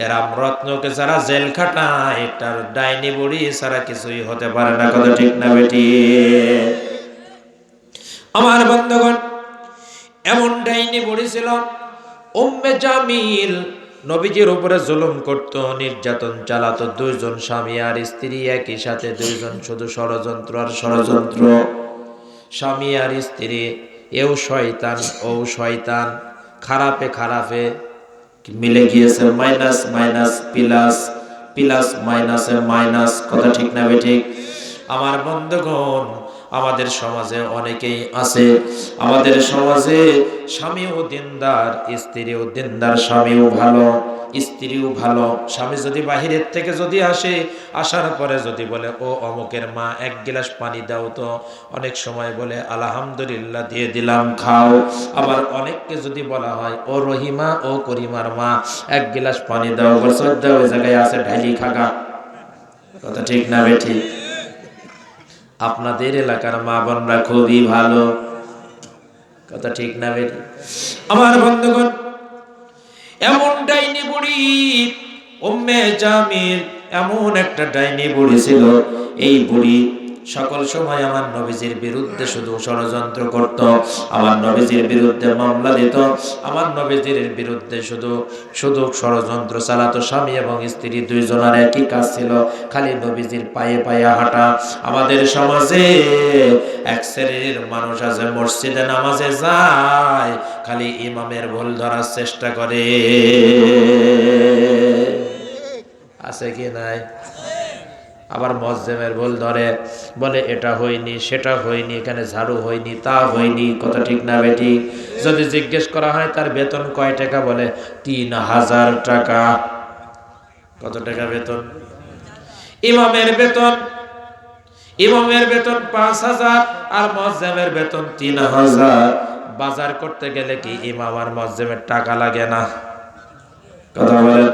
এরাম রত্নকে যারা জেল খাটায়, এটার ডাইনি বুড়ি ছাড়া কিছুই হতে পারে না, কথা ঠিক না বেঠিক? আমার বন্ধুগণ, এমন ডাইনি বুড়ি ছিল উম্মে জামিল। নবীজির উপরে জুলুম করত, নির্যাতন চালাতো। দুইজন স্বামী আর স্ত্রী একই সাথে, দুইজন শুধু ষড়যন্ত্র আর ষড়যন্ত্র। স্বামী আর স্ত্রী, এও শয়তান ও শয়তান, খারাপে খারাপে মিলে গিয়েছে। মাইনাস মাইনাস প্লাস, প্লাস মাইনাসে মাইনাস, কথা ঠিক না বেঠিক? আমার বন্ধুগণ, আমাদের সমাজে অনেকেই আছে, আমাদের সমাজে স্বামীও দিনদার, স্ত্রীও দিনদার, স্বামীও ভালো, স্ত্রীও ভালো। স্বামী যদি বাহিরের থেকে যদি আসে, আসার পরে যদি বলে ও অমুকের মা এক গ্লাস পানি দাও তো, অনেক সময় বলে আলহামদুলিল্লাহ দিয়ে দিলাম খাও। আবার অনেককে যদি বলা হয় ও রহিমা ও করিমার মা এক গ্লাস পানি দাও, শ্রদ্ধা ওই জায়গায় আছে ঢালি খাগা, কথা ঠিক না বেঠিক? আপনাদের এলাকার মা বোনরা খুবই ভালো, কথা ঠিক না বেঠিক? আমার বন্ধুগণ, এমন ডাইনি বুড়ি উম্মে জামিল, এমন একটা ডাইনি বুড়ি ছিল। এই বুড়ি সকল সময় আমার নবীজির বিরুদ্ধে শুধু ষড়যন্ত্র করত, আমার নবীজির বিরুদ্ধে মামলা দিত, আমার নবীজির বিরুদ্ধে শুধু শুধু ষড়যন্ত্র চালাতো। স্বামী এবং স্ত্রী দুইজনের একই কাজ ছিল, খালি নবীজির পায়ে পায়ে হাঁটা। আমাদের সমাজে এক শ্রেণীর মানুষ আছে, মসজিদে নামাজে যায়, খালি ইমামের ভুল ধরার চেষ্টা করে। আছে কি নাই? আবার মসজিদের ভুল ধরে, বলে এটা হয়নি, সেটা হয়নি, এখানে ঝাড়ু হয়নি, তা হয়নি, কথা ঠিক না বেঠিক? যদি জিজ্ঞেস করা হয় তার বেতন কয় টাকা, বলে 3000 টাকা। কত টাকা বেতন? ইমামের বেতন, ইমামের বেতন 5000 আর মসজিদের বেতন 3000। বাজার করতে গেলে কি ইমাম আর মসজিদের টাকা লাগে না? কথা বলেন।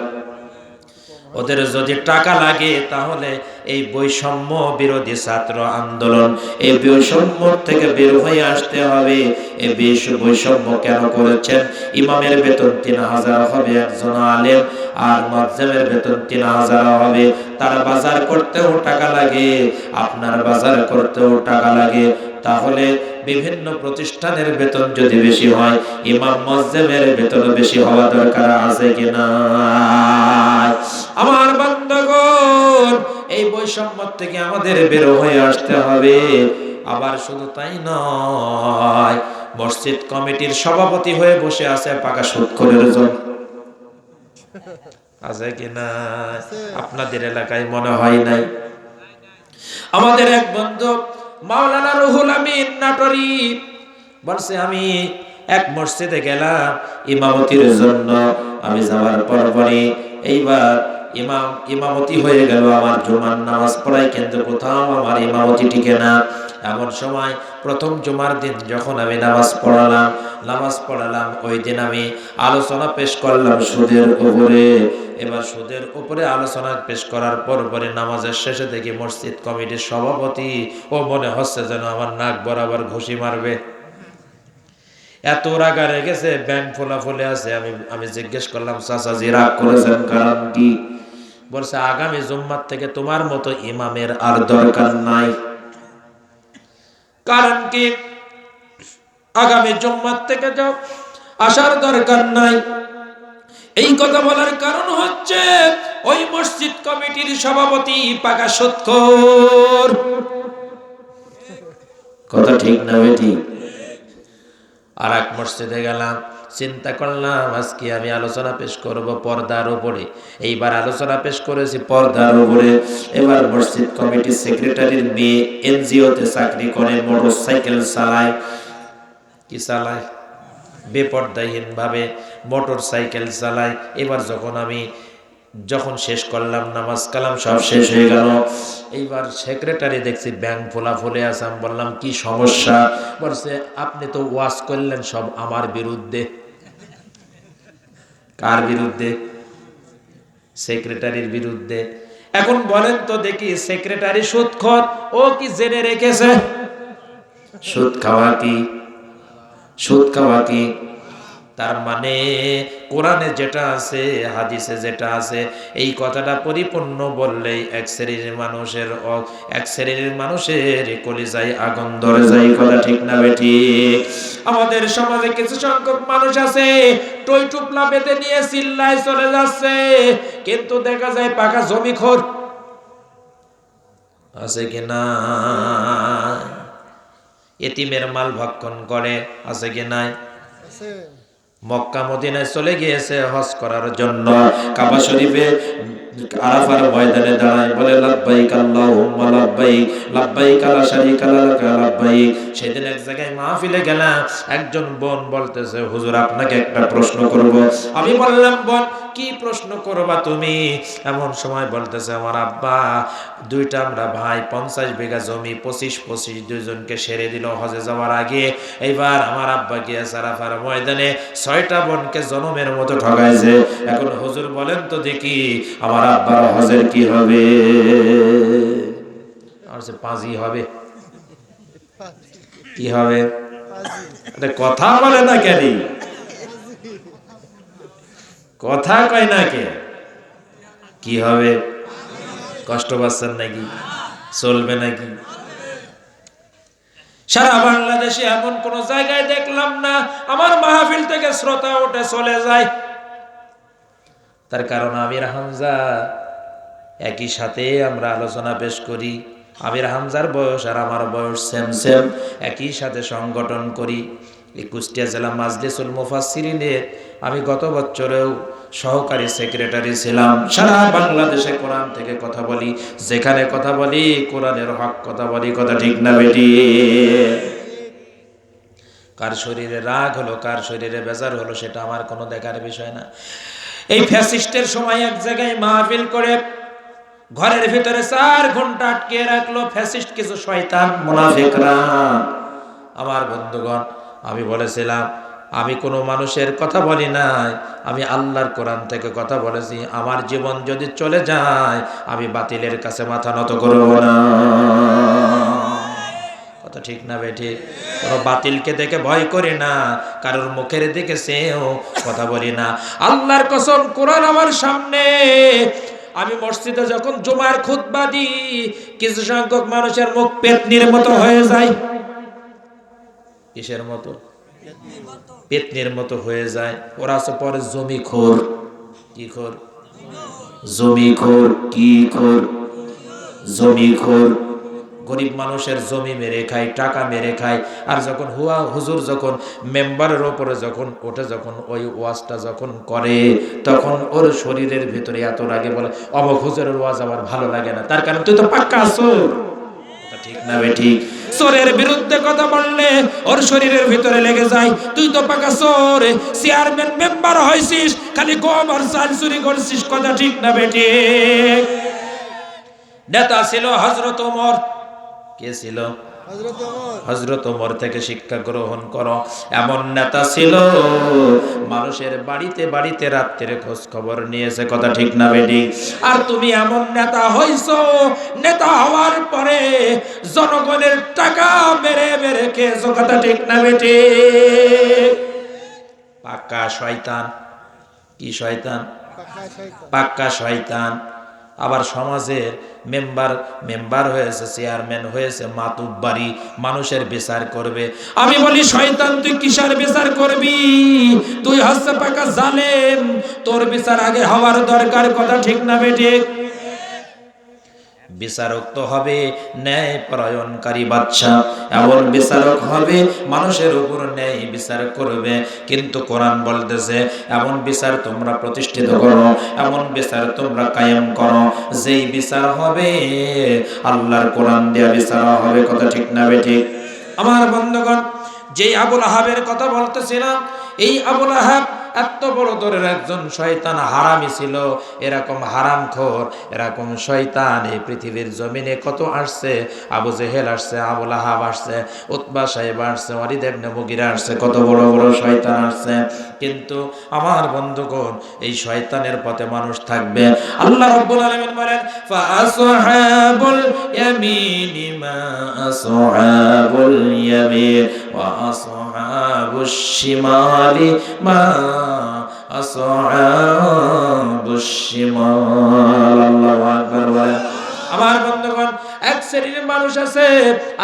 ওদের যদি টাকা লাগে তাহলে এই বৈষম্য বিরোধী ছাত্র আন্দোলন, এই বৈষম্য থেকে বের হয়ে আসতে হবে। এই বৈষম্য কেন করেছেন? ইমামের বেতন 3000 হবে একজন আলেম, আর মুয়াজ্জিমের বেতন 3000 হবে। তার বাজার করতেও টাকা লাগে, আপনার বাজার করতেও টাকা লাগে। তাহলে বিভিন্ন প্রতিষ্ঠানের বেতন যদি বেশি হয়, ইমাম মুয়াজ্জিমের বেতন বেশি হওয়া দরকার আছে কিনা? আমার বান্দাগণ, এই বৈষম্য থেকে আমাদের বের হয়ে আসতে হবে। আবার শুধু তাই নয়, মসজিদ কমিটির সভাপতি হয়ে বসে আছে পাকা সুদখোরের জন, আছে কিনা? আপনাদের এলাকায় মনে হয় নাই? আমাদের এক বন্ধু মাওলানা রুহুল আমিন নাটোরি বলছে, আমি এক মসজিদে গেলাম ইমামতির জন্য। আমি যাওয়ার পরপরই এইবার ইমামতি হয়ে গেল, আমার জুমার নামাজ পড়াই, কিন্তু কোথাও আমার ইমামতি টিকে না। এমন সময় প্রথম জুমার দিন যখন আমি নামাজ পড়ালাম, ওই দিন আমি আলোচনা পেশ করলাম সুদের উপরে। এবার সুদের উপরে আলোচনা পেশ করার পরে নামাজের শেষে দেখি মসজিদ কমিটির সভাপতি, ও মনে হচ্ছে যেন আমার নাক বরাবর ঘুষি মারবে, এত রাগারে গেছে, ব্যাংক ফোলা ফুলে আছে। আমি জিজ্ঞেস করলাম, চাচাজি রাগ করেছেন কারণ কি? বলছে, আগামী জুম্মার থেকে তোমার মতো ইমামের আর দরকার নাই। কারণ কি? আগামী জুম্মার থেকে যাও, আসার দরকার নাই। এই কথা বলার কারণ হচ্ছে ওই মসজিদ কমিটির সভাপতি পাকা সুদখোর, কথা ঠিক না বেঠিক? আর এক মসজিদে গেলাম, চিন্তা করলাম আজকে আমি আলোচনা পেশ করব পর্দার উপরে। এইবার আলোচনা পেশ করেছি পর্দার উপরে। এবার মসজিদ কমিটির সেক্রেটারির মেয়ে এনজিওতে চাকরি করে, মোটরসাইকেল চালায়। কি চালায়? বেপর্দাহীন ভাবে মোটরসাইকেল চালায়। এবার যখন আমি যখন শেষ করলাম নামাজ কালাম সব শেষ হয়ে গেল, এইবার সেক্রেটারি দেখছি ব্যাংক ফোলা ফুলে আছে। আমি বললাম কি সমস্যা? বলছে আপনি তো ওয়াজ করলেন সব আমার বিরুদ্ধে। কার বিরুদ্ধে? সেক্রেটারির বিরুদ্ধে। এখন বলেন তো দেখি, সেক্রেটারি সুদখোর, ও কি জেনে রেখেছে সুদ খাওয়া কি? সুদ খাওয়া কি? তার মানে কোরআনে যেটা আছে, হাদিসে যেটা আছে, এই কথাটা পরিপূর্ণ বললেই এক শ্রেণীর মানুষের কলিজায় আগুন ধরে যায়। কথা ঠিক না বেঠিক? আমাদের সমাজে কিছু সংখ্যক মানুষ আছে টই টুপলা বেঁধে নিয়ে চিল্লায় চলে যাচ্ছে, কিন্তু দেখা যায় পাকা জমিখোর আছে কিনা? এতিমের মাল ভক্ষণ করে আছে কি নাই? মক্কা মদিনায় চলে গিয়েছে হজ করার জন্য, কাবা শরীফে আরাফার ময়দানে দাঁড়ায় বলে লাব্বাইক আল্লাহুম্মা লাব্বাইক লাব্বাইক লা শারীকা লাকা লাব্বাইক। সেদিন এক জায়গায় মাহফিলে গেলাম, একজন বোন বলতেছে হুজুর আপনাকে একটা প্রশ্ন করব। আমি বললাম বোন কি প্রশ্ন করবা তুমি? এমন সময় বলতেছে আমার আব্বা দুইটা আমরা ভাই 50 বিঘা জমি 25-25 দুইজনকে সেরে দিল হজে যাওয়ার আগে। এইবার আমার আব্বা গিয়েছে আরাফার ময়দানে 6টা বোনকে জনমের মতো ঠকাইছে। এখন হুজুর বলেন তো দেখি আমার আব্বার হজের কি হবে? আর সে পাঁজি হবে। কি হবে? কথা বলে না কেন? কথা কয় না কে? কি হবে? কষ্ট পাচ্ছেন নাকি? চলবে নাকি? সারা বাংলাদেশে এমন কোন জায়গায় দেখলাম না আমার মাহফিল থেকে শ্রোতা উঠে চলে যায়। তার কারণ আমির হামজা একই সাথে আমরা আলোচনা পেশ করি। আমির হামজার বয়স আর আমার বয়স সেম সেম, একই সাথে সংগঠন করি। এই কুষ্টিয়া জেলা মাজলিসুল মুফাসসিরিনের আমি গত বছরেও সহকারী সেক্রেটারি ছিলাম। সারা বাংলাদেশে কোরআন থেকে কথা বলি, যেখানে কথা বলি কোরআনের হক কথা বলি। কথা ঠিক না বেটি? কার শরীরে রাগ হলো, কার শরীরে বেজার হলো, সেটা আমার কোনো দেখার বিষয় না। এই ফ্যাসিস্টের সময় এক জায়গায় মাহফিল করে ঘরের ভিতরে 4 ঘন্টা আটকে রাখলো ফ্যাসিস্ট কিছু শয়তান মুনাফিকরা। আমার বন্ধুগণ, আমি বলেছিলাম আমি কোনো মানুষের কথা বলি নাই, আমি আল্লাহর কোরআন থেকে কথা বলেছি। আমার জীবন যদি চলে যায় আমি বাতিলের কাছে মাথা নত করব না। কথা ঠিক না বেঠিক? কোনো বাতিলকে দেখে ভয় করি না, কারোর মুখের দিকে সেও কথা বলি না। আল্লাহর কসম, কোরআন আমার সামনে। আমি মসজিদে যখন জুমার খুতবা দিই কিছু সংখ্যক মানুষের মুখ পেতনির মতো হয়ে যায়। কিসের মতো? পেতনির মতো হয়ে যায়। ওরা আছে পরে জমিখোর। কি খোর? জমিখোর। কি খোর? জমিখোর। গরিব মানুষের জমি মেরে খায়, টাকা মেরে খায়। আর যখন হুজুর যখন মেম্বারের ওপরে যখন ওঠে, যখন ওই ওয়াজটা যখন করে, তখন ওর শরীরের ভিতরে এত রাগে বলে অমুক হুজুরের ওয়াজ আমার ভালো লাগে না। তার কারণ তুই তো পাক্কা চোর। ঠিক না বেঠিক? চোরের বিরুদ্ধে কথা বললে ওর শরীরের ভিতরে লেগে যায় তুই তো পাকা চোর, চেয়ারম্যান মেম্বার হয়েছিস, খালি গম আর চাল চুরি করছিস। কথা ঠিক না বেঠিক? নেতা ছিল হযরত ওমর। কে ছিল? হযরত ওমর থেকে শিক্ষা গ্রহণ করো। এমন নেতা ছিল মানুষের বাড়িতে বাড়িতে রাত্রে খোঁজ খবর নিয়েছে। কথা ঠিক না বেঠিক? আর তুমি এমন নেতা হইছো, নেতা হওয়ার পরে জনগণের টাকা মেরে মেরে খেয়েছো। কথা ঠিক না বেঠিক? পাক্কা শয়তান। কি শয়তান? পাক্কা শয়তান। আবার সমাজের মেম্বার হয়েছে, চেয়ারম্যান হয়েছে, মাতুব্বারি, মানুষের বিচার করবে। আমি বলি শয়তান, তুই কিসের বিচার করবি? তুই হচ্ছে পাকা জালেম, তোর বিচার আগে হওয়ার দরকার। কথা ঠিক না বেঠিক? বিচারক তো হবে ন্যায় পরায়ণকারী বাদশা, এমন বিচারক হবে মানুষের উপর ন্যায় বিচার করবে। কিন্তু কোরআন বলতেছে এমন বিচার তোমরা প্রতিষ্ঠিত করো, এমন বিচার তোমরা কায়েম করো, যেই বিচার হবে আল্লাহর কোরআন দেয়া বিচার হবে। কথা ঠিক না বেঠিক? আমার বন্ধুগণ, যেই আবুল আহাবের কথা বলতেছিলাম, এই আবুল আহাব এত বড় দরের একজন শয়তান হারামি ছিল, এরকম হারামখোর, এরকম শয়তান এই পৃথিবীর জমিনে কত আসছে। আবু জেহেল আসছে, আবু লাহাব আসছে, উতবা সাহেব আসছে, ওয়ালিদ ইবনে মুগিরা আসছে, কত বড় বড় শয়তান আসছে। কিন্তু আমার বন্ধুগণ, এই শয়তানের পথে মানুষ থাকবে। আল্লাহ রাব্বুল আলামিন বলেন, ফাআসহাবুল ইয়ামিনি মা আসহাবুল ইয়ামিন ওয়া আসহাবুশ শিমালি মা আসহাবুশ শিমাল। আল্লাহু আকবার বলেন। আমার বন্ধুগণ, এক শ্রেণীর মানুষ আছে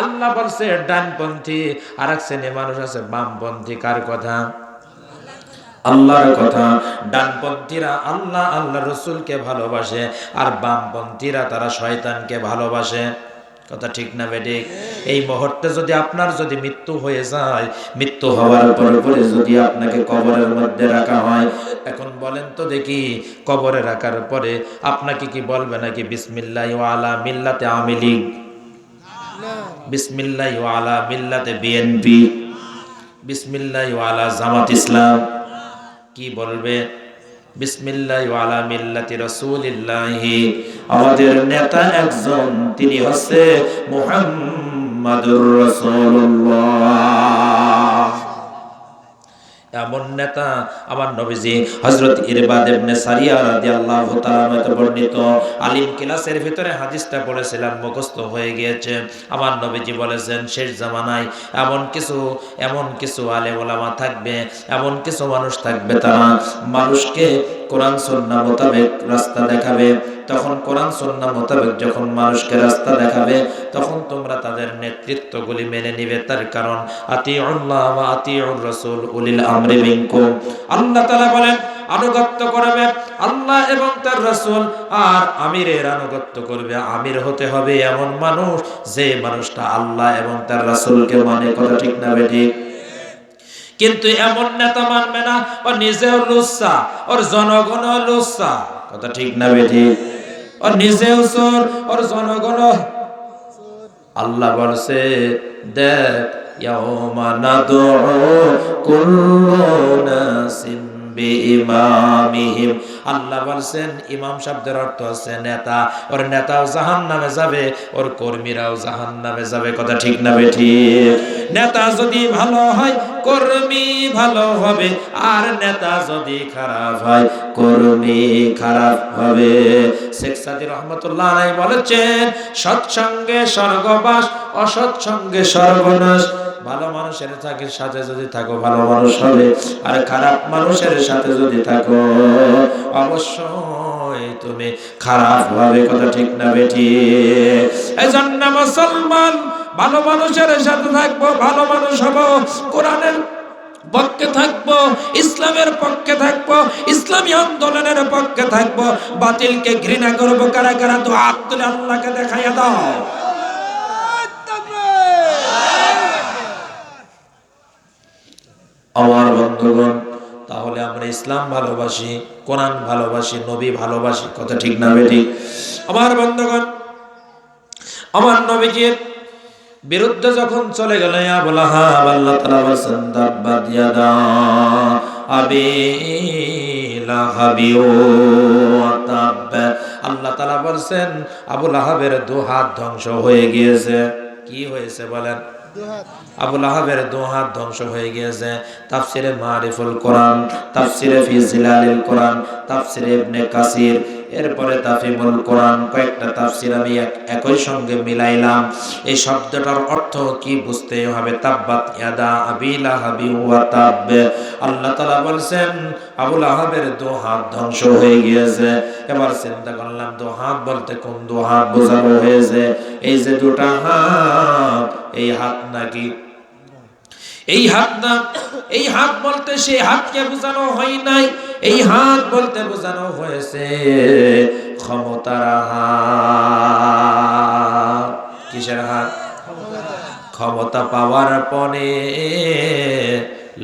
আল্লাহ বলছে ডানপন্থী, আর এক শ্রেণীর মানুষ আছে বামপন্থী। কার কথা? আল্লাহর কথা। ডানপন্থীরা আল্লাহ আল্লাহ রসুলকে ভালোবাসে, আর বামপন্থীরা তারা শয়তানকে ভালোবাসে। কথা ঠিক না বেঠিক? এই মুহূর্তে যদি আপনার যদি মৃত্যু হয়ে যায়, মৃত্যু হওয়ার পরে যদি আপনাকে কবরের মধ্যে রাখা হয়, এখন বলেন তো দেখি, কবরে রাখার পরে আপনাকে কি বলবে নাকি বিসমিল্লাহি ওয়া আলা মিল্লাতে আওয়ামী লীগ, বিসমিল্লাহি ওয়া আলা মিল্লাতে বিএনপি, বিসমিল্লাহি ওয়া আলা জামাত ইসলাম? কি বলবে? বিসমিল্লাহি ওয়া আলা মিল্লাতি রাসূলিল্লাহি। আমাদের নেতা একজন, তিনি হচ্ছে মুহাম্মাদুর রাসূলুল্লাহ। এমন নেতা আমার নবীজি হযরত ইরবাদ ইবনে সারিয়া রাদিয়াল্লাহু তাআলা বর্ণিত আলিম ক্লাসের ভিতরে হাদিসটা পড়েছিলাম, মুখস্থ হয়ে গিয়েছে। আমার নবীজি বলেছেন, শেষ জামানায় এমন কিছু আলেম ওলামা থাকবে, এমন কিছু মানুষ থাকবে, তারা মানুষকে কোরআন সুন্নাহ মোতাবেক রাস্তা দেখাবে। তখন কোরআন সুন্নাহ মোতাবেক যখন মানুষকে রাস্তা দেখাবে, তখন তোমরা তাদের নেতৃত্বগুলি মেনে নিবে। তার কারণ আতিউল্লাহ ওয়া আতিউর রাসূল উলিল আমরি মিনকুম। আল্লাহ তাআলা বলেন, আনুগত্য করবে আল্লাহ এবং তার রাসূল, আর আমিরের আনুগত্য করবে। আমির হতে হবে এমন মানুষ, যে মানুষটা আল্লাহ এবং তার রাসূলকে মানে। কথা ঠিক না বেঠিক? কিন্তু এমন নেতা মানবে না, ও নিজেও লুচ্চা, ওর জনগণও লুচ্চা। কথা ঠিক না বেঠিক? ও নিজেও চোর, ওর জনগণ। আল্লাহ বলছে, দেখ, ইয়াউমা নাদউ কুল্লু নাসিম বিইমামিহিম। আল্লাহ বলছেন, ইমাম শব্দের অর্থ হচ্ছে নেতা। ওর নেতাও জাহান্নামে যাবে, ওর কর্মীরাও জাহান্নামে যাবে। কথা ঠিক না বেঠিক? নেতা যদি ভালো হয়, কর্মী ভালো হবে, আর নেতা যদি খারাপ হয়, কর্মী খারাপ হবে। শেখ সাদী রহমাতুল্লাহ আলাইহি বলেছেন, সৎসঙ্গে স্বর্গবাস, অসৎসঙ্গে সর্বনাশ। ভালো মানুষের সাথে যদি থাকো, ভালো মানুষ হবে, আর খারাপ মানুষের সাথে যদি থাকো, অবশ্যই তুমি খারাপ হবে। কথা ঠিক না বেঠিক? এজন্য মুসলমান ভালো মানুষের সাথে থাকবো, ভালো মানুষ হব, কোরআনের পক্ষে থাকবো, ইসলামের পক্ষে থাকবো, ইসলামী আন্দোলনের পক্ষে থাকবো। বাতিলকে ঘৃণা করবো। কারা কারা তো হাত তুলে আল্লাহকে দেখাইয়া দাও। আমার বন্ধুগণ, তাহলে আমরা ইসলাম ভালোবাসি, কোরআন ভালোবাসি, নবী ভালোবাসি। কথা ঠিক না বেঠিক? আমার বন্ধুগণ, আমার নবীজির বিরুদ্ধে যখন চলে গেল আবু লাহাব, আল্লাহ তাআলা বলেন, তাব্বাত ইয়াদা আবি লাহাবি ওয়া তাব। আল্লাহ তাআলা বলেন, আবু লাহাবের দু হাত ধ্বংস হয়ে গিয়েছে। কি হয়েছে বলেন? আবু লাহাবের দু হাত ধ্বংস হয়ে গিয়েছে। তাফসিরে মারিফুল কোরআন, তাফসিরে ফি জিলালিল কোরআন, তাফসিরে ইবনে কাসির, এরপরে তাফিমুল কোরআন, কয়েকটা তাফসির আমি একই সঙ্গে মিলাইলাম। এই শব্দটার অর্থ কি বুঝতে হবে? তাব্বাত ইয়াদা আবি লাহাবি ওয়া তাব। আল্লাহ তাআলা বলেন, আবু লাহাবের দু হাত ধ্বংস হয়ে গিয়েছে। এবার চিন্তা করলাম, দু হাত বলতে কোন দু হাত বোঝানো হয়েছে? এই যে দুটা হাত, এই হাত নাকি এই হাত না? এই হাত বলতে সেই হাতকে বোঝানো হয় নাই। এই হাত বলতে বোঝানো হয়েছে ক্ষমতার হাত। কিসের হাত? ক্ষমতা পাওয়ার পরে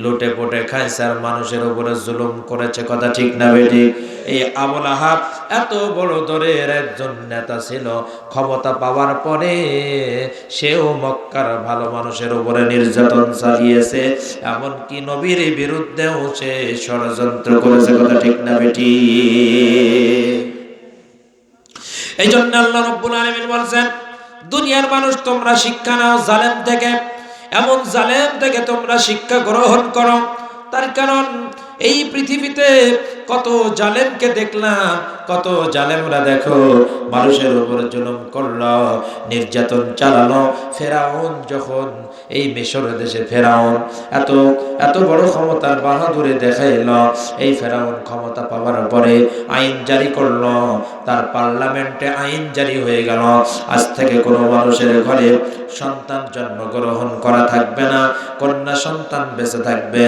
লুটে পুটে খাইছে আর মানুষের উপরে জুলুম করেছে, কথা ঠিক না বেঠিক? এই আবু লাহাব এত বড় দরের একজন নেতা ছিল, ক্ষমতা পাওয়ার পরে সেও মক্কার ভালো মানুষের উপরে নির্যাতন চালিয়েছে, এমনকি নবীর বিরুদ্ধেও সে ষড়যন্ত্র করেছে, কথা ঠিক না বেঠিক? এই জন্য আল্লাহ রাব্বুল আলামিন বলেন, দুনিয়ার মানুষ তোমরা শিক্ষা নাও জালেম থেকে, এমন জালেম থেকে তোমরা শিক্ষা গ্রহণ করো। তার কারণ এই পৃথিবীতে কত জালেমকে দেখলাম, কত জালেমরা দেখো মানুষের উপরে জুলুম করলো, নির্যাতন চালালো। ফেরাউন যখন এই মিশর দেশে ফেরাউন এত এত বড় ক্ষমতার বাহাদুরি দেখাইলো, এই ফেরাউন ক্ষমতা পাওয়ার পরে আইন জারি করলো, তার পার্লামেন্টে আইন জারি হয়ে গেল, আজ থেকে কোনো মানুষের ঘরে সন্তান জন্মগ্রহণ করা থাকবে না, কন্যা সন্তান বেঁচে থাকবে,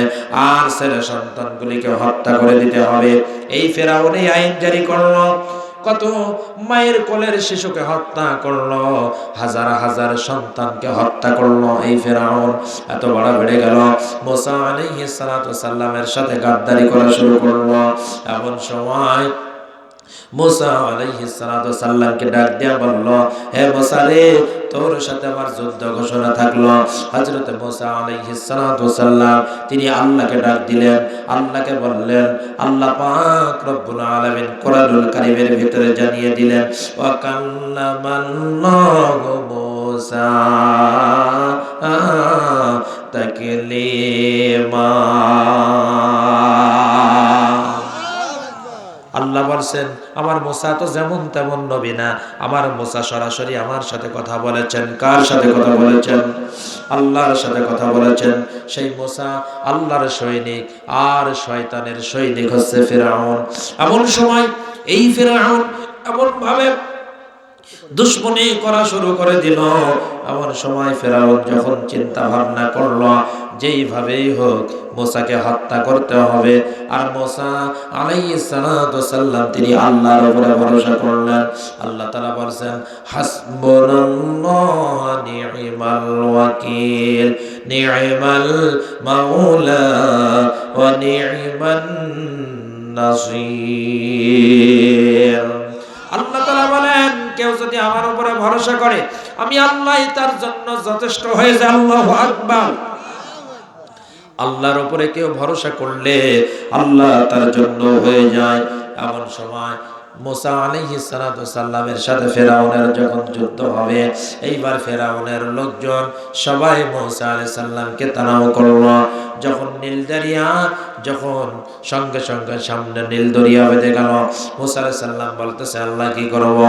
আর ছেলে সন্তানগুলিকে হত্যা করে দিতে হবে। এই ফেরাউন এই আইন জারি করলো, কত মায়ের কোলের শিশুকে হত্যা করলো, হাজার হাজার সন্তানকে হত্যা করলো। এই ফেরাউন এত বড় বেড়ে গেল, মুসা আলাইহিস সালাতু সাল্লামের সাথে গাদ্দারি করা শুরু করলো। এমন সময় মুসা আলাইহিস সালাতু সাল্লামকে ডাক দিয়া বলল, হে মুসা রে, তোর সাথে আমার যুদ্ধ ঘোষণা থাকলো। হযরত মুসা আলাইহিস সালাতু সাল্লাম তিনি আল্লাহকে ডাক দিলেন, আল্লাহকে বললেন, আল্লাহ পাক রব্বুল আলামিন কোরআনুল কারীমের ভিতরে জানিয়ে দিলেন, ওয়া কাল্লামাল্লাহু মুসা তাকলিমা। আল্লাহ বলছেন, আমার মুসা তো যেমন তেমন নবী না, আমার মুসা সরাসরি আমার সাথে কথা বলেছেন। কার সাথে কথা বলেছেন? আল্লাহর সাথে কথা বলেছেন। সেই মুসা আল্লাহর সৈনিক, আর শয়তানের সৈনিক হচ্ছে ফিরআউন। এমন সময় এই ফিরআউন এমন ভাবে দুশ্মনী করা শুরু করে দিল। এমন সময় ফেরাউন যখন চিন্তা ভাবনা করলো যেইভাবেই হোক মুসাকে হত্যা করতে হবে, আর মুসা আলাইহিস সালাতু সাল্লাম তিনি আল্লাহর উপরে ভরসা করলেন। আল্লাহ তাআলা বলেন, হাসবুনাল্লাহু নি'মাল ওয়াকিল, নি'মাল মাওলা ওয়া নি'মান নাসির। আল্লাহ তাআলা বলেন, কেউ যদি আমার উপরে ভরসা করে আমি আল্লাহই তার জন্য যথেষ্ট হয়ে যায়। আল্লাহু আকবার। আল্লাহর উপরে কেউ ভরসা করলে আল্লাহ তার জন্য হয়ে যায়। এমন সময় মুসা আলাইহিস সালাতু সাল্লামের সাথে ফেরাউনের যখন যুদ্ধ হবে, এইবার ফেরাউনের লোকজন সবাই মুসা আলাইহিস সালামকে তাড়াও করলো। যখন নীল দরিয়া যখন সঙ্গে সঙ্গে সামনে নীল দরিয়া বেঁধে গেল, মুসা আলাইহিস সালাম বলতেছে, আল্লাহ কি করব?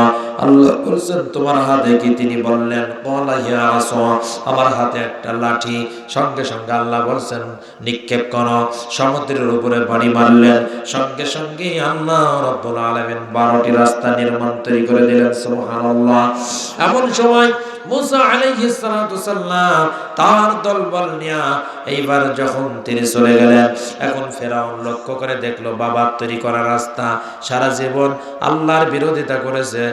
আল্লাহ বলছেন, তোমার হাতে কি? তিনি বললেন, ক্বালা ইয়া আসা, আমার হাতে একটা লাঠি। সঙ্গে সঙ্গে আল্লাহ বলছেন, নিক্ষেপ করো। সমুদ্রের উপরে বাড়ি মারলেন, সঙ্গে সঙ্গে আল্লাহ রাব্বুল আলামিন 12টি রাস্তা নির্মাণ তৈরি করে দিলেন। সুবহানাল্লাহ। এমন সময় মুসা আলাইহিস সালাতু সাল্লাম তার দলবল নিয়ে এইবার যখন তিনি চলে গেলেন, এখন ফেরাউন লক্ষ্য করে দেখলো বাবার তৈরি করা রাস্তা, সারা জীবন আল্লাহর বিরোধিতা করেছে,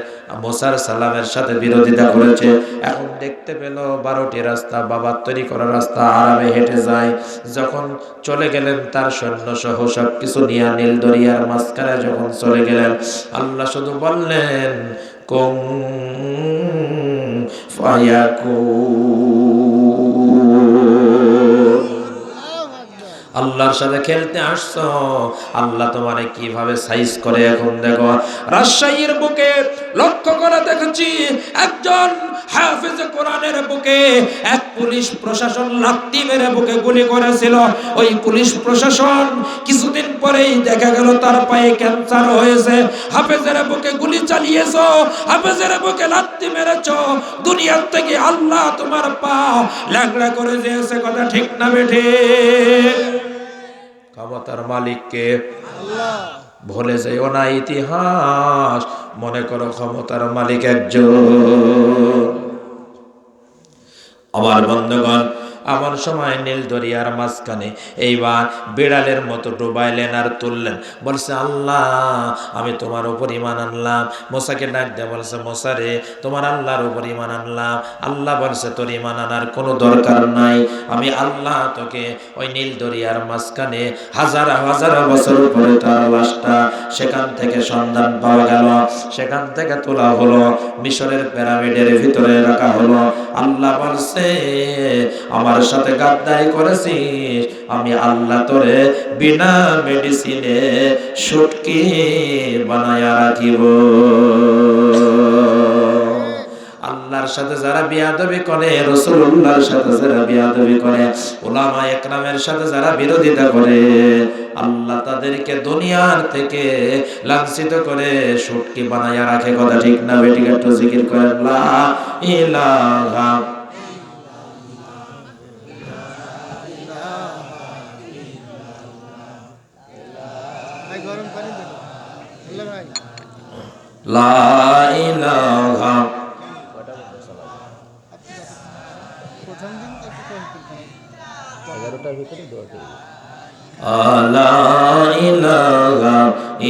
মুসার সালামের সাথে বিরোধিতা করেছে, এখন দেখতে পেল 12টি রাস্তা, বাবার তৈরি করা রাস্তা আরামে হেঁটে যায়। যখন চলে গেলেন তার সৈন্য সহ সবকিছু নিয়ে নীল দরিয়ার মাঝখানে যখন চলে গেলেন, আল্লাহ শুধু বললেন, কুম ফায়াকুন। আল্লাহর সাথে খেলতে আসছো, আল্লাহ তোমারে কিভাবে সাইজ করে এখন দেখো। রাজশাহীর বুকে লক্ষ্য করে দেখেছি একজন হাফেজ কোরআনের বুকে এক পুলিশ প্রশাসন লাথি মেরে বুকে গুলি করেছিল। ওই পুলিশ প্রশাসন কিছুদিন পরেই দেখা গেল তার পায়ে ক্যান্সার হয়েছে। হাফেজের বুকে গুলি চালিয়েছো, হাফেজের বুকে লাথি মেরেছো, দুনিয়ার থেকে আল্লাহ তোমার পা ল্যাংড়া করে দিয়েছে, কথা ঠিক না বেঠে? ক্ষমতার মালিককে আল্লাহ। ভুলে যাইও না ইতিহাস, মনে করো ক্ষমতার মালিক একজন। আমার বন্ধুগণ, এমন সময় নীল দরিয়ার মাঝখানে এইবার বিড়ালের মতো ডুবাইলেন আর তুললেন, বলছে আল্লাহ আমি তোমার উপর ঈমান আনলাম। মুসাকে ডাক দিয়ে বলছে মুসা রে তোমার আল্লাহর উপর ঈমান আনলাম। আল্লাহ বলছে তোর ঈমান আনার কোনো দরকার নাই, আমি আল্লাহ তোকে ওই নীল দরিয়ার মাঝখানে হাজার হাজার বছর পরে তার লাশটা সেখান থেকে সন্ধান পাওয়া গেল, সেখান থেকে তোলা হলো, মিশরের পিরামিডের ভিতরে রাখা হলো। আল্লাহ বলছে আমার সাথে গাদ্দারি করেছিস, আমি আল্লাহ তোরে বিনা মেডিসিনে শুটকি বানায়া রাখিব। আল্লাহর সাথে যারা বিয়াদবি করে, রাসূলুল্লাহর সাথে যারা বিয়াদবি করে, উলামা একরামের সাথে যারা বিরোধিতা করে, আল্লাহ তাদেরকে দুনিয়ার থেকে লাঞ্ছিত করে শুটকি বানায়া রাখে। কথা ঠিক না বেঠিক? একটু জিকির করেন লা ইলাহা লা ইলাহা লা ইলাহা